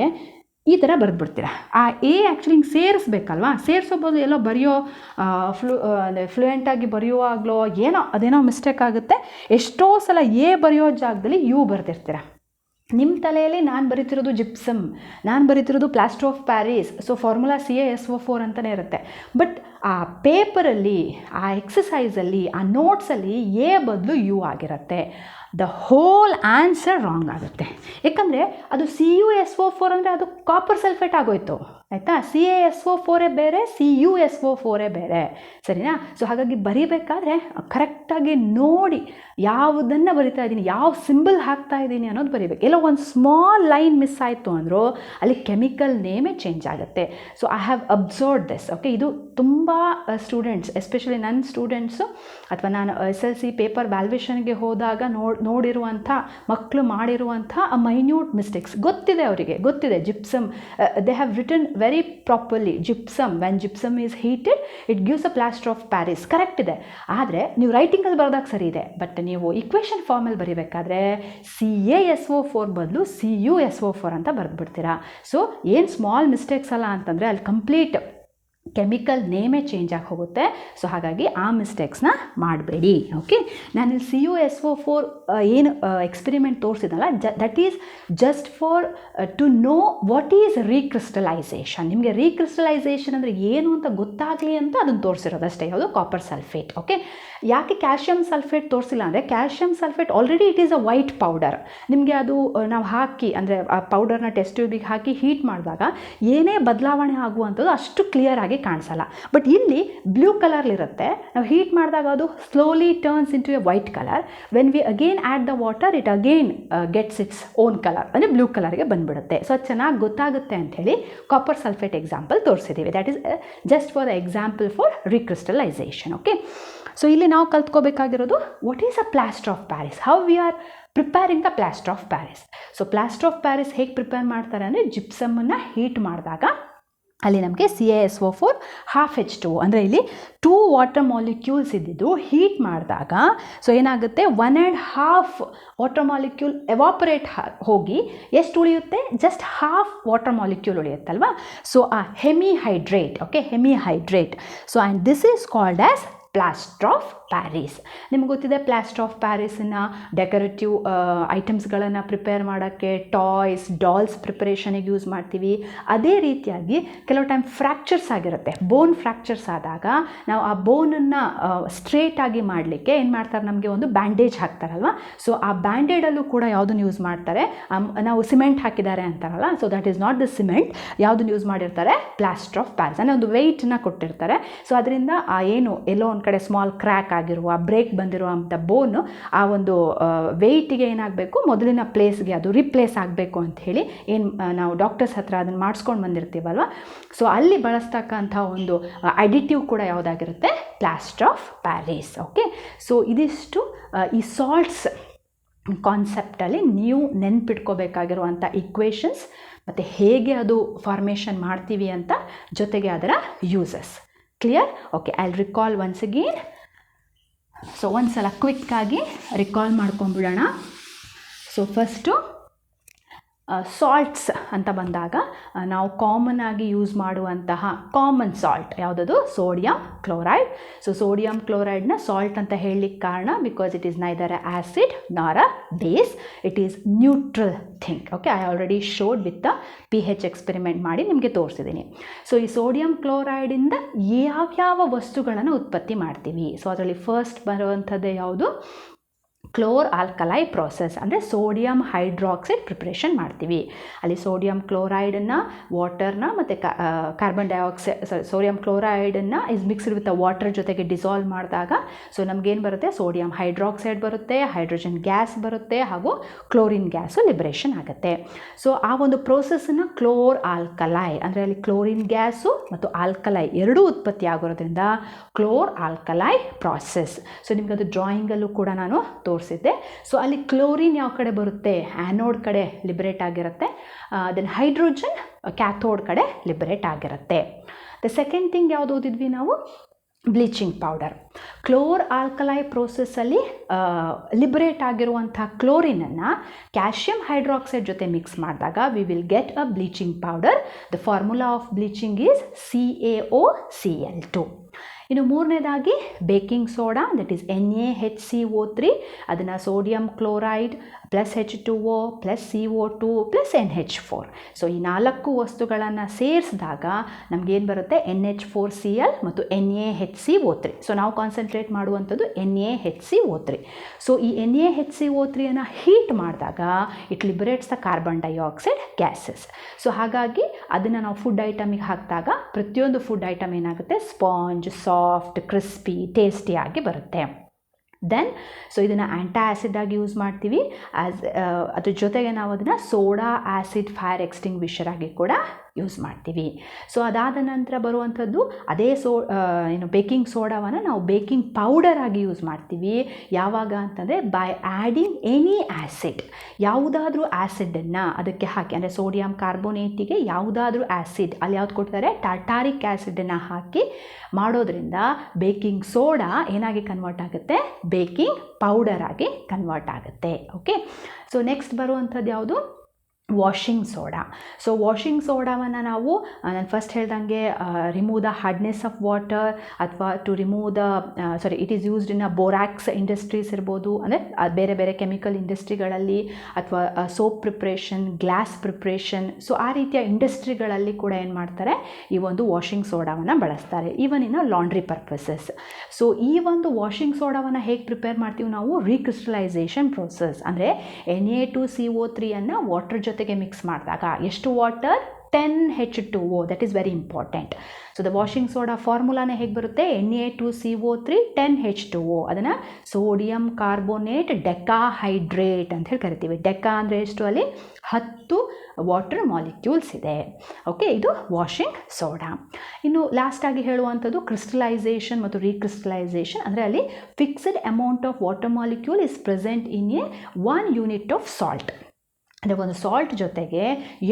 ಈ ಥರ ಬರೆದ್ಬಿಡ್ತೀರ. ಆ ಆ್ಯಕ್ಚುಲಿ ಹಿಂಗೆ ಸೇರಿಸ್ಬೇಕಲ್ವಾ, ಸೇರಿಸೋಬೋದು, ಎಲ್ಲೋ ಬರೆಯೋ ಫ್ಲೂಯೆಂಟಾಗಿ ಬರೆಯುವಾಗಲೋ ಏನೋ ಅದೇನೋ ಮಿಸ್ಟೇಕ್ ಆಗುತ್ತೆ. ಎಷ್ಟೋ ಸಲ ಬರೆಯೋ ಜಾಗದಲ್ಲಿ ಯು ಬರೆದಿರ್ತೀರ. ನಿಮ್ಮ ತಲೆಯಲ್ಲಿ ನಾನು ಬರೀತಿರೋದು ಜಿಪ್ಸಮ್, ನಾನು ಬರೀತಿರೋದು plaster of Paris, so formula CaSO4 ಅಂತಲೇ ಇರುತ್ತೆ. ಬಟ್ ಆ ಪೇಪರಲ್ಲಿ, ಆ ಎಕ್ಸಸೈಸಲ್ಲಿ, ಆ ನೋಟ್ಸಲ್ಲಿ ಬದಲು ಯು ಆಗಿರುತ್ತೆ. ದ ಹೋಲ್ ಆನ್ಸರ್ ರಾಂಗ್ ಆಗುತ್ತೆ. ಯಾಕಂದರೆ ಅದು CuSO4 ಅಂದರೆ ಅದು ಕಾಪರ್ ಸಲ್ಫೇಟ್ ಆಗೋಯ್ತು, ಆಯಿತಾ? CaSO4 ಬೇರೆ, CuSO4 ಬೇರೆ, ಸರಿನಾ? ಸೊ ಹಾಗಾಗಿ ಬರೀಬೇಕಾದ್ರೆ ಕರೆಕ್ಟಾಗಿ ನೋಡಿ ಯಾವುದನ್ನು ಬರಿತಾ ಇದ್ದೀನಿ, ಯಾವ ಸಿಂಬಲ್ ಹಾಕ್ತಾ ಇದ್ದೀನಿ ಅನ್ನೋದು ಬರೀಬೇಕು. ಎಲ್ಲೋ ಒಂದು ಸ್ಮಾಲ್ ಲೈನ್ ಮಿಸ್ ಆಯಿತು ಅಂದರೂ ಅಲ್ಲಿ ಕೆಮಿಕಲ್ ನೇಮೇ ಚೇಂಜ್ ಆಗುತ್ತೆ. So I have observed this. Okay, ಇದು ತುಂಬ ಸ್ಟೂಡೆಂಟ್ಸ್, ಎಸ್ಪೆಷಲಿ ನನ್ನ ಸ್ಟೂಡೆಂಟ್ಸು ಅಥವಾ ನಾನು SLC ಪೇಪರ್ ವ್ಯಾಲ್ಯೂಯೇಷನ್ಗೆ ಹೋದಾಗ ನೋಡಿರುವಂಥ ಮಕ್ಕಳು ಮಾಡಿರುವಂಥ ಮೈನ್ಯೂಟ್ ಮಿಸ್ಟೇಕ್ಸ್ ಗೊತ್ತಿದೆ, ಅವರಿಗೆ ಗೊತ್ತಿದೆ. Gypsum, they have written very properly, gypsum, when gypsum is heated it gives a plaster of Paris, correct ಇದೆ. ಆದರೆ ನೀವು ರೈಟಿಂಗಲ್ಲಿ ಬರೆದಾಗ ಸರಿ ಇದೆ, ಬಟ್ ನೀವು ಇಕ್ವೇಷನ್ ಫಾರ್ಮಲ್ಲಿ ಬರೀಬೇಕಾದ್ರೆ CaSO4 ಬದಲು CuSO4 ಅಂತ ಬರೆದ್ಬಿಡ್ತೀರಾ. ಸೊ ಏನು ಸ್ಮಾಲ್ ಮಿಸ್ಟೇಕ್ಸ್ ಅಲ್ಲ ಅಂತಂದರೆ ಅಲ್ಲಿ ಕಂಪ್ಲೀಟ್ ಕೆಮಿಕಲ್ ನೇಮೇ ಚೇಂಜ್ ಆಗಿ ಹೋಗುತ್ತೆ. ಸೊ ಹಾಗಾಗಿ ಆ ಮಿಸ್ಟೇಕ್ಸ್ನ ಮಾಡಬೇಡಿ. ಓಕೆ, ನಾನಿಲ್ಲಿ CuSO4 ಏನು ಎಕ್ಸ್ಪೆರಿಮೆಂಟ್ ತೋರಿಸಿದಲ್ಲ, that is just for to know what is recrystallisation. ನಿಮಗೆ ರೀಕ್ರಿಸ್ಟಲೈಸೇಷನ್ ಅಂದರೆ ಏನು ಅಂತ ಗೊತ್ತಾಗಲಿ ಅಂತ ಅದನ್ನು ತೋರಿಸಿರೋದಷ್ಟೇ. ಯಾವುದು? Copper sulphate. ಓಕೆ, ಯಾಕೆ ಕ್ಯಾಲ್ಶಿಯಂ ಸಲ್ಫೇಟ್ ತೋರಿಸಿಲ್ಲ ಅಂದರೆ, calcium sulphate already it is a white powder. ನಿಮಗೆ ಅದು ನಾವು ಹಾಕಿ, ಅಂದರೆ ಆ ಪೌಡರ್ನ ಟೆಸ್ಟ್ ಟ್ಯೂಬಿಗೆ ಹಾಕಿ ಹೀಟ್ ಮಾಡಿದಾಗ ಏನೇ ಬದಲಾವಣೆ ಆಗುವಂಥದ್ದು ಅಷ್ಟು ಕ್ಲಿಯರಾಗಿ ಆಗಿ ಕಾಣಿಸಲ್ಲ. ಬಟ್ ಇಲ್ಲಿ ಬ್ಲೂ ಕಲರ್ಲಿರುತ್ತೆ, ನಾವು ಹೀಟ್ ಮಾಡಿದಾಗ ಅದು slowly turns into a white colour. When we again add the water it again gets its own colour, ಅಂದರೆ ಬ್ಲೂ ಕಲರ್ಗೆ ಬಂದುಬಿಡುತ್ತೆ. ಸೊ ಅದು ಚೆನ್ನಾಗಿ ಗೊತ್ತಾಗುತ್ತೆ ಅಂಥೇಳಿ ಕಾಪರ್ ಸಲ್ಫೇಟ್ ಎಕ್ಸಾಂಪಲ್ ತೋರಿಸಿದ್ದೀವಿ. That is just for the example for recrystallisation. Okay, so ಇಲ್ಲಿ ನಾವು ಕಲ್ತ್ಕೋಬೇಕಾಗಿರೋದು what is a plaster of Paris, how we are preparing the plaster of Paris. So plaster of Paris ಹೇಗೆ prepare ಮಾಡ್ತಾರೆ ಅಂದರೆ ಜಿಪ್ಸಮನ್ನು heat ಮಾಡಿದಾಗ ಅಲ್ಲಿ ನಮಗೆ CaSO4 ½ ಅಂದರೆ ಇಲ್ಲಿ 2 ವಾಟರ್ ಮಾಲಿಕ್ಯೂಲ್ಸ್ ಇದ್ದಿದ್ದು ಹೀಟ್ ಮಾಡಿದಾಗ ಸೊ ಏನಾಗುತ್ತೆ 1.5 ವಾಟರ್ ಮಾಲಿಕ್ಯೂಲ್ ಎವಾಪರೇಟ್ ಹೋಗಿ ಎಷ್ಟು ಉಳಿಯುತ್ತೆ, ಜಸ್ಟ್ ½ ವಾಟರ್ ಮಾಲಿಕ್ಯೂಲ್ ಉಳಿಯುತ್ತಲ್ವಾ. ಸೊ ಆ hemihydrate, okay, hemihydrate. So and this is called as plaster of Paris. ನಿಮ್ಗೆ ಗೊತ್ತಿದೆ ಪ್ಲಾಸ್ಟರ್ ಆಫ್ ಪ್ಯಾರಿಸನ್ನು ಡೆಕೋರೇಟಿವ್ ಐಟಮ್ಸ್ಗಳನ್ನು ಪ್ರಿಪೇರ್ ಮಾಡೋಕ್ಕೆ, ಟಾಯ್ಸ್, ಡಾಲ್ಸ್ ಪ್ರಿಪರೇಷನಿಗೆ ಯೂಸ್ ಮಾಡ್ತೀವಿ. ಅದೇ ರೀತಿಯಾಗಿ ಕೆಲವು ಟೈಮ್ ಫ್ರ್ಯಾಕ್ಚರ್ಸ್ ಆಗಿರುತ್ತೆ, ಬೋನ್ ಫ್ರ್ಯಾಕ್ಚರ್ಸ್ ಆದಾಗ ನಾವು ಆ ಬೋನನ್ನು ಸ್ಟ್ರೇಟಾಗಿ ಮಾಡಲಿಕ್ಕೆ ಏನು ಮಾಡ್ತಾರೆ, ನಮಗೆ ಒಂದು ಬ್ಯಾಂಡೇಜ್ ಹಾಕ್ತಾರಲ್ವ. ಸೊ ಆ ಬ್ಯಾಂಡೇಡಲ್ಲೂ ಕೂಡ ಯಾವುದನ್ನು ಯೂಸ್ ಮಾಡ್ತಾರೆ, ನಾವು ಸಿಮೆಂಟ್ ಹಾಕಿದ್ದಾರೆ ಅಂತಾರಲ್ಲ, so that is not the cement. ಯಾವುದನ್ನು ಯೂಸ್ ಮಾಡಿರ್ತಾರೆ, ಪ್ಲಾಸ್ಟರ್ ಆಫ್ ಪ್ಯಾರಿಸ್ ಅಂದರೆ ಒಂದು ವೆಯ್ಟನ್ನ ಕೊಟ್ಟಿರ್ತಾರೆ. ಸೊ ಅದರಿಂದ ಆ ಏನು ಎಲ್ಲೋ ಒಂದು ಕಡೆ ಸ್ಮಾಲ್ ಕ್ರ್ಯಾಕ್ ಆಗಿರುವ, ಬ್ರೇಕ್ ಬಂದಿರುವಂಥ ಬೋನು ಆ ಒಂದು ವೆಯ್ಟಿಗೆ ಏನಾಗಬೇಕು, ಮೊದಲಿನ ಪ್ಲೇಸ್ಗೆ ಅದು ರಿಪ್ಲೇಸ್ ಆಗಬೇಕು ಅಂಥೇಳಿ ಏನು ನಾವು ಡಾಕ್ಟರ್ಸ್ ಹತ್ರ ಅದನ್ನು ಮಾಡಿಸ್ಕೊಂಡು ಬಂದಿರ್ತೀವಲ್ವ. ಸೊ ಅಲ್ಲಿ ಬಳಸ್ತಕ್ಕಂಥ ಒಂದು ಅಡಿಟಿವ್ ಕೂಡ ಯಾವುದಾಗಿರುತ್ತೆ, plaster of Paris. Okay, so ಇದಿಷ್ಟು ಈ ಸಾಲ್ಟ್ಸ್ ಕಾನ್ಸೆಪ್ಟಲ್ಲಿ ನೀವು ನೆನ್ಪಿಟ್ಕೋಬೇಕಾಗಿರುವಂಥ ಇಕ್ವೇಷನ್ಸ್ ಮತ್ತು ಹೇಗೆ ಅದು ಫಾರ್ಮೇಷನ್ ಮಾಡ್ತೀವಿ ಅಂತ, ಜೊತೆಗೆ ಅದರ uses. Clear? Okay, I will recall once again. So ಒಂದು ಸಲ ಕ್ವಿಕ್ಕಾಗಿ ರಿಕಾಲ್ ಮಾಡ್ಕೊಂಡ್ಬಿಡೋಣ. ಸೊ ಫಸ್ಟು ಸಾಲ್ಟ್ಸ್ ಅಂತ ಬಂದಾಗ ನಾವು ಕಾಮನ್ ಆಗಿ ಯೂಸ್ ಮಾಡುವಂತಹ ಕಾಮನ್ ಸಾಲ್ಟ್ ಯಾವುದದು, ಸೋಡಿಯಂ ಕ್ಲೋರೈಡ್. ಸೊ ಸೋಡಿಯಂ ಕ್ಲೋರೈಡ್ನ ಸಾಲ್ಟ್ ಅಂತ ಹೇಳಲಿಕ್ಕೆ ಕಾರಣ because it is neither acid nor a base, it is neutral thing. Okay, I already showed with the pH experiment ಮಾಡಿ ನಿಮಗೆ ತೋರಿಸಿದ್ದೀನಿ. ಸೊ ಈ ಸೋಡಿಯಂ ಕ್ಲೋರೈಡಿಂದ ಯಾವ್ಯಾವ ವಸ್ತುಗಳನ್ನು ಉತ್ಪತ್ತಿ ಮಾಡ್ತೀವಿ. ಸೊ ಅದರಲ್ಲಿ ಫಸ್ಟ್ ಬರುವಂಥದ್ದು ಯಾವುದು, ಕ್ಲೋರ್ ಆಲ್ಕಲೈ ಪ್ರೋಸೆಸ್, ಅಂದರೆ ಸೋಡಿಯಂ ಹೈಡ್ರಾಕ್ಸೈಡ್ ಪ್ರಿಪ್ರೇಷನ್ ಮಾಡ್ತೀವಿ. ಅಲ್ಲಿ ಸೋಡಿಯಂ ಕ್ಲೋರೈಡನ್ನು, ವಾಟರ್ನ ಮತ್ತು ಕಾರ್ಬನ್ ಡೈಆಕ್ಸೈಡ್, ಸೋಡಿಯಂ ಕ್ಲೋರೈಡನ್ನು ಇಸ್ ಮಿಕ್ಸ್ಡ್ ವಿತ್ ವಾಟರ್ ಜೊತೆಗೆ ಡಿಸಾಲ್ವ್ ಮಾಡಿದಾಗ ಸೊ ನಮಗೇನು ಬರುತ್ತೆ, ಸೋಡಿಯಂ ಹೈಡ್ರಾಕ್ಸೈಡ್ ಬರುತ್ತೆ, ಹೈಡ್ರೋಜನ್ ಗ್ಯಾಸ್ ಬರುತ್ತೆ, ಹಾಗೂ ಕ್ಲೋರಿನ್ ಗ್ಯಾಸು ಲಿಬರೇಷನ್ ಆಗುತ್ತೆ. ಸೊ ಆ ಒಂದು ಪ್ರೋಸೆಸ್ಸನ್ನು ಕ್ಲೋರ್ ಆಲ್ಕಲೈ, ಅಂದರೆ ಅಲ್ಲಿ ಕ್ಲೋರಿನ್ ಗ್ಯಾಸು ಮತ್ತು ಆಲ್ಕಲೈ ಎರಡೂ ಉತ್ಪತ್ತಿ ಆಗೋದ್ರಿಂದ ಕ್ಲೋರ್ ಆಲ್ಕಲೈ ಪ್ರಾಸೆಸ್. ಸೊ ನಿಮ್ಗೆ ಅದು ಡ್ರಾಯಿಂಗಲ್ಲೂ ಕೂಡ ನಾನು ತೋರಿಸಿದ್ದೆ. ಸೊ ಅಲ್ಲಿ ಕ್ಲೋರಿನ್ ಯಾವ ಕಡೆ ಬರುತ್ತೆ, ಆ್ಯನೋಡ್ ಕಡೆ ಲಿಬರೇಟ್ ಆಗಿರುತ್ತೆ, ದೆನ್ ಹೈಡ್ರೋಜನ್ ಕ್ಯಾಥೋಡ್ ಕಡೆ ಲಿಬರೇಟ್ ಆಗಿರುತ್ತೆ. ದ ಸೆಕೆಂಡ್ ಥಿಂಗ್ ಯಾವುದು ಓದಿದ್ವಿ ನಾವು, ಬ್ಲೀಚಿಂಗ್ ಪೌಡರ್. ಕ್ಲೋರ್ ಆಲ್ಕಲೈ ಪ್ರೋಸೆಸ್ಸಲ್ಲಿ ಲಿಬರೇಟ್ ಆಗಿರುವಂಥ ಕ್ಲೋರಿನನ್ನು ಕ್ಯಾಲ್ಶಿಯಂ ಹೈಡ್ರಾಕ್ಸೈಡ್ ಜೊತೆ ಮಿಕ್ಸ್ ಮಾಡಿದಾಗ we will get a bleaching powder. The formula of bleaching is CaOCl2. ಇನ್ನು ಮೂರನೇದಾಗಿ baking soda, that is NaHCO3. ಅದನ್ನು sodium chloride plus H2O plus CO2 plus NH4. So ಈ 4 ವಸ್ತುಗಳನ್ನು ಸೇರಿಸಿದಾಗ ನಮಗೇನು ಬರುತ್ತೆ, NH4Cl ಮತ್ತು NaHCO3. ಸೊ ನಾವು ಕಾನ್ಸಂಟ್ರೇಟ್ ಮಾಡುವಂಥದ್ದು NaHCO3. ಸೊ ಈ NaHCO3ಯನ್ನು ಹೀಟ್ ಮಾಡಿದಾಗ it liberates the carbon dioxide gases. So ಹಾಗಾಗಿ ಅದನ್ನು ನಾವು ಫುಡ್ ಐಟಮಿಗೆ ಹಾಕಿದಾಗ ಪ್ರತಿಯೊಂದು ಫುಡ್ ಐಟಮ್ ಏನಾಗುತ್ತೆ, ಸ್ಪಾಂಜ್, ಸಾಫ್ಟ್, ಕ್ರಿಸ್ಪಿ, ಟೇಸ್ಟಿಯಾಗಿ ಬರುತ್ತೆ. ದೆನ್ ಸೊ ಇದನ್ನು ಆ್ಯಂಟಿ ಆ್ಯಸಿಡ್ ಆಗಿ ಯೂಸ್ ಮಾಡ್ತೀವಿ. ಅದ್ರ ಜೊತೆಗೆ ನಾವು ಅದನ್ನು ಸೋಡಾ ಆ್ಯಸಿಡ್ ಫೈರ್ ಎಕ್ಸ್ಟಿಂಗ್ವಿಷರ್ ಆಗಿ ಕೂಡ ಯೂಸ್ ಮಾಡ್ತೀವಿ. ಸೊ ಅದಾದ ನಂತರ ಬರುವಂಥದ್ದು ಅದೇ ಬೇಕಿಂಗ್ ಸೋಡಾವನ್ನು ನಾವು ಬೇಕಿಂಗ್ ಪೌಡರ್ ಆಗಿ ಯೂಸ್ ಮಾಡ್ತೀವಿ. ಯಾವಾಗ ಅಂತಂದರೆ ಬೈ ಆ್ಯಡಿಂಗ್ ಎನಿ ಆ್ಯಸಿಡ್, ಯಾವುದಾದ್ರೂ ಆ್ಯಸಿಡನ್ನು ಅದಕ್ಕೆ ಹಾಕಿ, ಅಂದರೆ ಸೋಡಿಯಂ ಕಾರ್ಬೋನೇಟಿಗೆ ಯಾವುದಾದ್ರೂ ಆ್ಯಸಿಡ್, ಅಲ್ಲಿ ಯಾವ್ದು ಕೊಡ್ತಾರೆ, ಟಾರ್ಟಾರಿಕ್ ಆ್ಯಸಿಡನ್ನು ಹಾಕಿ ಮಾಡೋದ್ರಿಂದ ಬೇಕಿಂಗ್ ಸೋಡಾ ಏನಾಗಿ ಕನ್ವರ್ಟ್ ಆಗುತ್ತೆ, ಬೇಕಿಂಗ್ ಪೌಡರ್ ಆಗಿ ಕನ್ವರ್ಟ್ ಆಗುತ್ತೆ. ಓಕೆ, ಸೊ ನೆಕ್ಸ್ಟ್ ಬರುವಂಥದ್ದು ಯಾವುದು, ವಾಷಿಂಗ್ ಸೋಡಾ. ಸೊ ವಾಷಿಂಗ್ ಸೋಡಾವನ್ನು ನಾವು ನಾನು ಫಸ್ಟ್ ಹೇಳ್ದಂಗೆ remove the hardness of water ಅಥವಾ to remove the it is used in borax industries ಇರ್ಬೋದು, ಅಂದರೆ ಬೇರೆ ಬೇರೆ ಕೆಮಿಕಲ್ ಇಂಡಸ್ಟ್ರಿಗಳಲ್ಲಿ, ಅಥವಾ soap preparation, glass preparation. So ಆ ರೀತಿಯ ಇಂಡಸ್ಟ್ರಿಗಳಲ್ಲಿ ಕೂಡ ಏನು ಮಾಡ್ತಾರೆ, ಈ ಒಂದು ವಾಷಿಂಗ್ ಸೋಡಾವನ್ನು ಬಳಸ್ತಾರೆ, even in laundry purposes. So ಈ ಒಂದು ವಾಷಿಂಗ್ ಸೋಡಾವನ್ನು ಹೇಗೆ ಪ್ರಿಪೇರ್ ಮಾಡ್ತೀವಿ ನಾವು, ರೀಕ್ರಿಸ್ಟಲೈಸೇಷನ್ ಪ್ರೋಸೆಸ್, ಅಂದರೆ Na2CO3 ವಾಟರ್ ಜೊತೆಗೆ ಮಿಕ್ಸ್ ಮಾಡಿದಾಗ, ಎಷ್ಟು water, 10H2O. That is very important. So the washing soda ಫಾರ್ಮುಲಾನೇ ಹೇಗೆ ಬರುತ್ತೆ? Na2CO3 10H2O. ಅದನ್ನು ಸೋಡಿಯಂ ಕಾರ್ಬೋನೇಟ್ ಡೆಕಾಹೈಡ್ರೇಟ್ ಅಂತ ಹೇಳಿ ಕರಿತೀವಿ. ಡೆಕಾ ಅಂದರೆ ಎಷ್ಟು? ಅಲ್ಲಿ 10 ವಾಟರ್ ಮಾಲಿಕ್ಯೂಲ್ಸ್ ಇದೆ. ಓಕೆ, ಇದು ವಾಷಿಂಗ್ ಸೋಡಾ. ಇನ್ನು ಲಾಸ್ಟಾಗಿ ಹೇಳುವಂಥದ್ದು ಕ್ರಿಸ್ಟಲೈಸೇಷನ್ ಮತ್ತು ರೀಕ್ರಿಸ್ಟಲೈಸೇಷನ್. ಅಂದರೆ ಅಲ್ಲಿ fixed amount of water molecule is present in a 1 unit of salt. ಅಂದರೆ ಒಂದು ಸಾಲ್ಟ್ ಜೊತೆಗೆ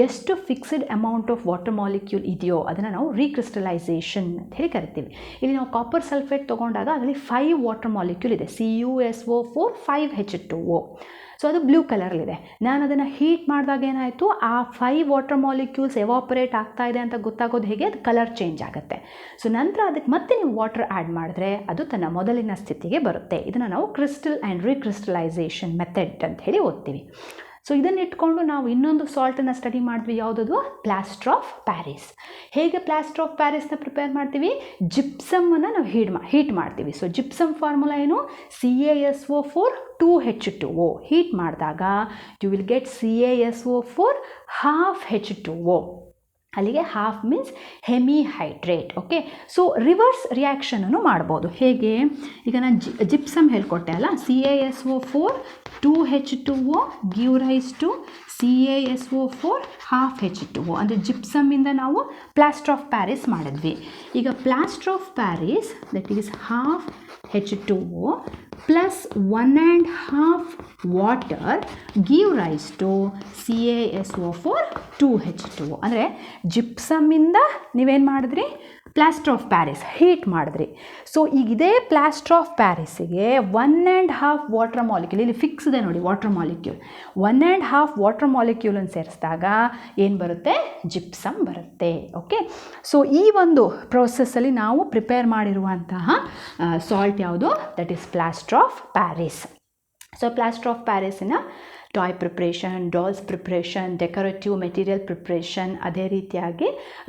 ಎಷ್ಟು fixed amount of water molecule ಇದೆಯೋ ಅದನ್ನು ನಾವು ರೀಕ್ರಿಸ್ಟಲೈಸೇಷನ್ ಅಂತ ಹೇಳಿ ಕರಿತೀವಿ. ಇಲ್ಲಿ ನಾವು ಕಾಪರ್ ಸಲ್ಫೇಟ್ ತೊಗೊಂಡಾಗ ಅದರಲ್ಲಿ 5 ವಾಟರ್ ಮಾಲಿಕ್ಯೂಲ್ ಇದೆ. CuSO4 5H2O. ಸೊ ಅದು ಬ್ಲೂ ಕಲರಲ್ಲಿದೆ. ನಾನು ಅದನ್ನು ಹೀಟ್ ಮಾಡಿದಾಗ ಏನಾಯಿತು, ಆ 5 ವಾಟರ್ ಮಾಲಿಕ್ಯೂಲ್ಸ್ ಎವಾಪರೇಟ್ ಆಗ್ತಾ ಇದೆ ಅಂತ ಗೊತ್ತಾಗೋದು ಹೇಗೆ? ಅದು ಕಲರ್ ಚೇಂಜ್ ಆಗುತ್ತೆ. ಸೊ ನಂತರ ಅದಕ್ಕೆ ಮತ್ತೆ ನೀವು ವಾಟರ್ ಆ್ಯಡ್ ಮಾಡಿದ್ರೆ ಅದು ತನ್ನ ಮೊದಲಿನ ಸ್ಥಿತಿಗೆ ಬರುತ್ತೆ. ಇದನ್ನು ನಾವು ಕ್ರಿಸ್ಟಲ್ ಆ್ಯಂಡ್ ರೀಕ್ರಿಸ್ಟಲೈಸೇಷನ್ ಮೆಥಡ್ ಅಂತ ಹೇಳಿ ಓದ್ತೀವಿ. ಸೊ ಇದನ್ನು ಇಟ್ಕೊಂಡು ನಾವು ಇನ್ನೊಂದು ಸಾಲ್ಟನ್ನು ಸ್ಟಡಿ ಮಾಡಿದ್ವಿ. ಯಾವುದದು? Plaster of Paris. ಹೇಗೆ ಪ್ಲಾಸ್ಟರ್ ಆಫ್ ಪ್ಯಾರಿಸ್ನ ಪ್ರಿಪೇರ್ ಮಾಡ್ತೀವಿ? ಜಿಪ್ಸಮನ್ನು ನಾವು ಹೀಟ್ ಮಾಡ್ತೀವಿ. ಸೊ ಜಿಪ್ಸಮ್ ಫಾರ್ಮುಲಾ ಏನು? CaSO4 2H2O. ಹೀಟ್ ಮಾಡಿದಾಗ you will get CaSO4 1/2H2O. ಅಲ್ಲಿಗೆ half means hemihydrate. Okay, so reverse ರಿಯಾಕ್ಷನನ್ನು ಮಾಡ್ಬೋದು. ಹೇಗೆ? ಈಗ ನಾನು ಜಿಪ್ಸಮ್ ಹೇಳ್ಕೊಟ್ಟೆ ಅಲ್ಲ, CaSO4 2H2O give rise to CaSO4 1/2H2O. ಅಂದರೆ ಜಿಪ್ಸಮ್ಮಿಂದ ನಾವು ಪ್ಲಾಸ್ಟರ್ ಆಫ್ ಪ್ಯಾರಿಸ್ ಮಾಡಿದ್ವಿ. ಈಗ plaster of Paris that is 1/2H2O plus 1.5 water give rise to CaSO4 2H2O. ಅಂದರೆ ಜಿಪ್ಸಮ್ಮಿಂದ ನೀವೇನು ಮಾಡಿದ್ರಿ? ಪ್ಲಾಸ್ಟರ್ ಆಫ್ ಪ್ಯಾರಿಸ್ ಹೀಟ್ ಮಾಡಿದ್ರಿ. ಸೊ ಈಗ ಇದೇ ಪ್ಲಾಸ್ಟರ್ ಆಫ್ ಪ್ಯಾರಿಸಿಗೆ 1.5 ವಾಟರ್ ಮಾಲಿಕ್ಯೂಲ್, ಇಲ್ಲಿ ಫಿಕ್ಸ್ ಇದೆ ನೋಡಿ ವಾಟರ್ ಮಾಲಿಕ್ಯೂಲ್, 1.5 ವಾಟರ್ ಮಾಲಿಕ್ಯೂಲನ್ನು ಸೇರಿಸಿದಾಗ ಏನು ಬರುತ್ತೆ? ಜಿಪ್ಸಮ್ ಬರುತ್ತೆ. ಓಕೆ, ಸೊ ಈ ಒಂದು ಪ್ರೋಸೆಸ್ಸಲ್ಲಿ ನಾವು ಪ್ರಿಪೇರ್ ಮಾಡಿರುವಂತಹ ಸಾಲ್ಟ್ ಯಾವುದು? That is plaster of Paris. So plaster of ಪ್ಯಾರಿಸಿನ toy preparation, dolls preparation, decorative material preparation, ಅದೇ ರೀತಿಯಾಗಿ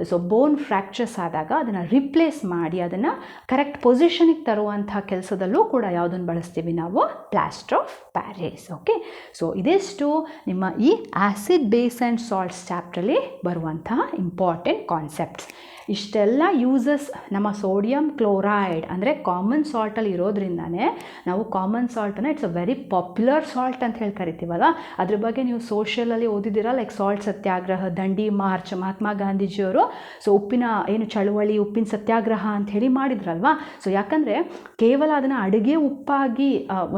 ಸೊ ಬೋನ್ ಫ್ರ್ಯಾಕ್ಚರ್ಸ್ ಆದಾಗ ಅದನ್ನು ರಿಪ್ಲೇಸ್ ಮಾಡಿ ಅದನ್ನು ಕರೆಕ್ಟ್ ಪೊಸಿಷನಿಗೆ ತರುವಂಥ ಕೆಲಸದಲ್ಲೂ ಕೂಡ ಯಾವುದನ್ನು ಬಳಸ್ತೀವಿ ನಾವು? Plaster of Paris. Okay, so ಇದಿಷ್ಟು ನಿಮ್ಮ ಈ ಆ್ಯಸಿಡ್ ಬೇಸ್ ಆ್ಯಂಡ್ ಸಾಲ್ಟ್ಸ್ ಚಾಪ್ಟ್ರಲ್ಲಿ ಬರುವಂತಹ ಇಂಪಾರ್ಟೆಂಟ್ ಕಾನ್ಸೆಪ್ಟ್ಸ್. ಇಷ್ಟೆಲ್ಲ ಯೂಸಸ್ ನಮ್ಮ ಸೋಡಿಯಂ ಕ್ಲೋರೈಡ್ ಅಂದರೆ ಕಾಮನ್ ಸಾಲ್ಟಲ್ಲಿ ಇರೋದ್ರಿಂದನೇ ನಾವು ಕಾಮನ್ ಸಾಲ್ಟನ್ನು it's a very popular salt ಅಂತ ಹೇಳಿ ಕರಿತೀವಲ್ಲ. ಅದ್ರ ಬಗ್ಗೆ ನೀವು ಸೋಷಿಯಲಲ್ಲಿ ಓದಿದ್ದೀರ, ಲೈಕ್ ಸಾಲ್ಟ್ ಸತ್ಯಾಗ್ರಹ, ದಂಡಿ ಮಾರ್ಚ್, ಮಹಾತ್ಮ ಗಾಂಧೀಜಿಯವರು ಸೊ ಉಪ್ಪಿನ ಏನು ಚಳುವಳಿ, ಉಪ್ಪಿನ ಸತ್ಯಾಗ್ರಹ ಅಂತ ಹೇಳಿ ಮಾಡಿದ್ರಲ್ವಾ. ಸೊ ಯಾಕಂದರೆ ಕೇವಲ ಅದನ್ನು ಅಡುಗೆ ಉಪ್ಪಾಗಿ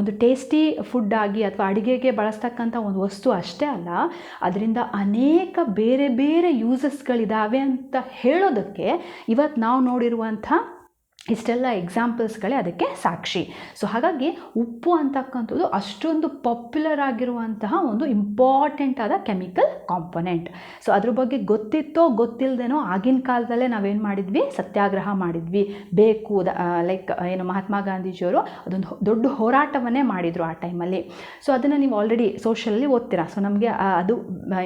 ಒಂದು ಟೇಸ್ಟಿ ಫುಡ್ ಆಗಿ ಅಥವಾ ಅಡುಗೆಗೆ ಬಳಸ್ತಕ್ಕಂಥ ಒಂದು ವಸ್ತು ಅಷ್ಟೇ ಅಲ್ಲ, ಅದರಿಂದ ಅನೇಕ ಬೇರೆ ಬೇರೆ ಯೂಸಸ್ಗಳಿದ್ದಾವೆ ಅಂತ ಹೇಳೋದಕ್ಕೆ ಇವತ್ತು ನಾವು ನೋಡಿರುವಂಥ ಇಷ್ಟೆಲ್ಲ ಎಕ್ಸಾಂಪಲ್ಸ್ಗಳೇ ಅದಕ್ಕೆ ಸಾಕ್ಷಿ. ಸೊ ಹಾಗಾಗಿ ಉಪ್ಪು ಅಂತಕ್ಕಂಥದ್ದು ಅಷ್ಟೊಂದು ಪಾಪ್ಯುಲರ್ ಆಗಿರುವಂತಹ ಒಂದು ಇಂಪಾರ್ಟೆಂಟ್ ಆದ ಕೆಮಿಕಲ್ ಕಾಂಪೊನೆಂಟ್. ಸೊ ಅದ್ರ ಬಗ್ಗೆ ಗೊತ್ತಿತ್ತೋ ಗೊತ್ತಿಲ್ಲದೇನೋ ಆಗಿನ ಕಾಲದಲ್ಲೇ ನಾವೇನು ಮಾಡಿದ್ವಿ? ಸತ್ಯಾಗ್ರಹ ಮಾಡಿದ್ವಿ. ಬೇಕು ಲೈಕ್ ಏನು ಮಹಾತ್ಮ ಗಾಂಧೀಜಿಯವರು ಅದೊಂದು ದೊಡ್ಡ ಹೋರಾಟವನ್ನೇ ಮಾಡಿದರು ಆ ಟೈಮಲ್ಲಿ. ಸೊ ಅದನ್ನು ನೀವು ಆಲ್ರೆಡಿ ಸೋಷಿಯಲಲ್ಲಿ ಓದ್ತೀರಾ. ಸೊ ನಮಗೆ ಅದು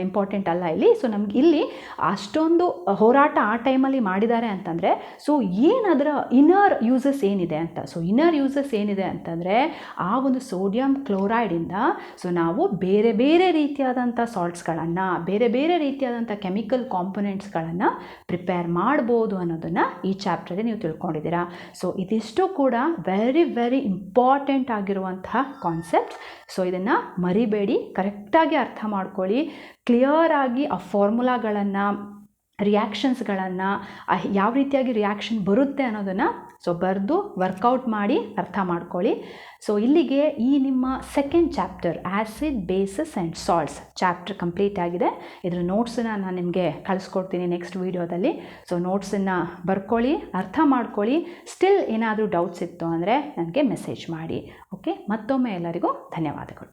ಇಂಪಾರ್ಟೆಂಟ್ ಅಲ್ಲ ಇಲ್ಲಿ. ಸೊ ನಮ್ಗೆ ಇಲ್ಲಿ ಅಷ್ಟೊಂದು ಹೋರಾಟ ಆ ಟೈಮಲ್ಲಿ ಮಾಡಿದ್ದಾರೆ ಅಂತಂದರೆ ಸೊ ಏನದರ ಇನ್ನರ್ ಯೂಸಸ್ ಏನಿದೆ ಅಂತ. ಸೊ ಇನ್ನರ್ ಯೂಸಸ್ ಏನಿದೆ ಅಂತಂದರೆ ಆ ಒಂದು ಸೋಡಿಯಂ ಕ್ಲೋರೈಡಿಂದ ಸೊ ನಾವು ಬೇರೆ ಬೇರೆ ರೀತಿಯಾದಂಥ ಸಾಲ್ಟ್ಸ್ಗಳನ್ನು, ಬೇರೆ ಬೇರೆ ರೀತಿಯಾದಂಥ ಕೆಮಿಕಲ್ ಕಾಂಪೊನೆಂಟ್ಸ್ಗಳನ್ನು ಪ್ರಿಪೇರ್ ಮಾಡ್ಬೋದು ಅನ್ನೋದನ್ನು ಈ ಚಾಪ್ಟರಲ್ಲಿ ನೀವು ತಿಳ್ಕೊಂಡಿದ್ದೀರಾ. ಸೊ ಇದಿಷ್ಟು ಕೂಡ ವೆರಿ ವೆರಿ ಇಂಪಾರ್ಟೆಂಟ್ ಆಗಿರುವಂತಹ ಕಾನ್ಸೆಪ್ಟ್ಸ್. ಸೊ ಇದನ್ನು ಮರಿಬೇಡಿ, ಕರೆಕ್ಟಾಗಿ ಅರ್ಥ ಮಾಡ್ಕೊಳ್ಳಿ, ಕ್ಲಿಯರಾಗಿ ಆ ಫಾರ್ಮುಲಾಗಳನ್ನು, ರಿಯಾಕ್ಷನ್ಸ್ಗಳನ್ನು, ಯಾವ ರೀತಿಯಾಗಿ ರಿಯಾಕ್ಷನ್ ಬರುತ್ತೆ ಅನ್ನೋದನ್ನು ಸೊ ಬರೆದು ವರ್ಕೌಟ್ ಮಾಡಿ ಅರ್ಥ ಮಾಡ್ಕೊಳ್ಳಿ. ಸೊ ಇಲ್ಲಿಗೆ ಈ ನಿಮ್ಮ second chapter acid basis and salts chapter complete ಆಗಿದೆ. ಇದರ ನೋಟ್ಸನ್ನು ನಾನು ನಿಮಗೆ ಕಳಿಸ್ಕೊಡ್ತೀನಿ ನೆಕ್ಸ್ಟ್ ವೀಡಿಯೋದಲ್ಲಿ. ಸೊ ನೋಟ್ಸನ್ನು ಬರ್ಕೊಳ್ಳಿ, ಅರ್ಥ ಮಾಡ್ಕೊಳ್ಳಿ. ಸ್ಟಿಲ್ ಏನಾದರೂ ಡೌಟ್ಸ್ ಇತ್ತು ಅಂದರೆ ನನಗೆ ಮೆಸೇಜ್ ಮಾಡಿ. ಓಕೆ, ಮತ್ತೊಮ್ಮೆ ಎಲ್ಲರಿಗೂ ಧನ್ಯವಾದಗಳು.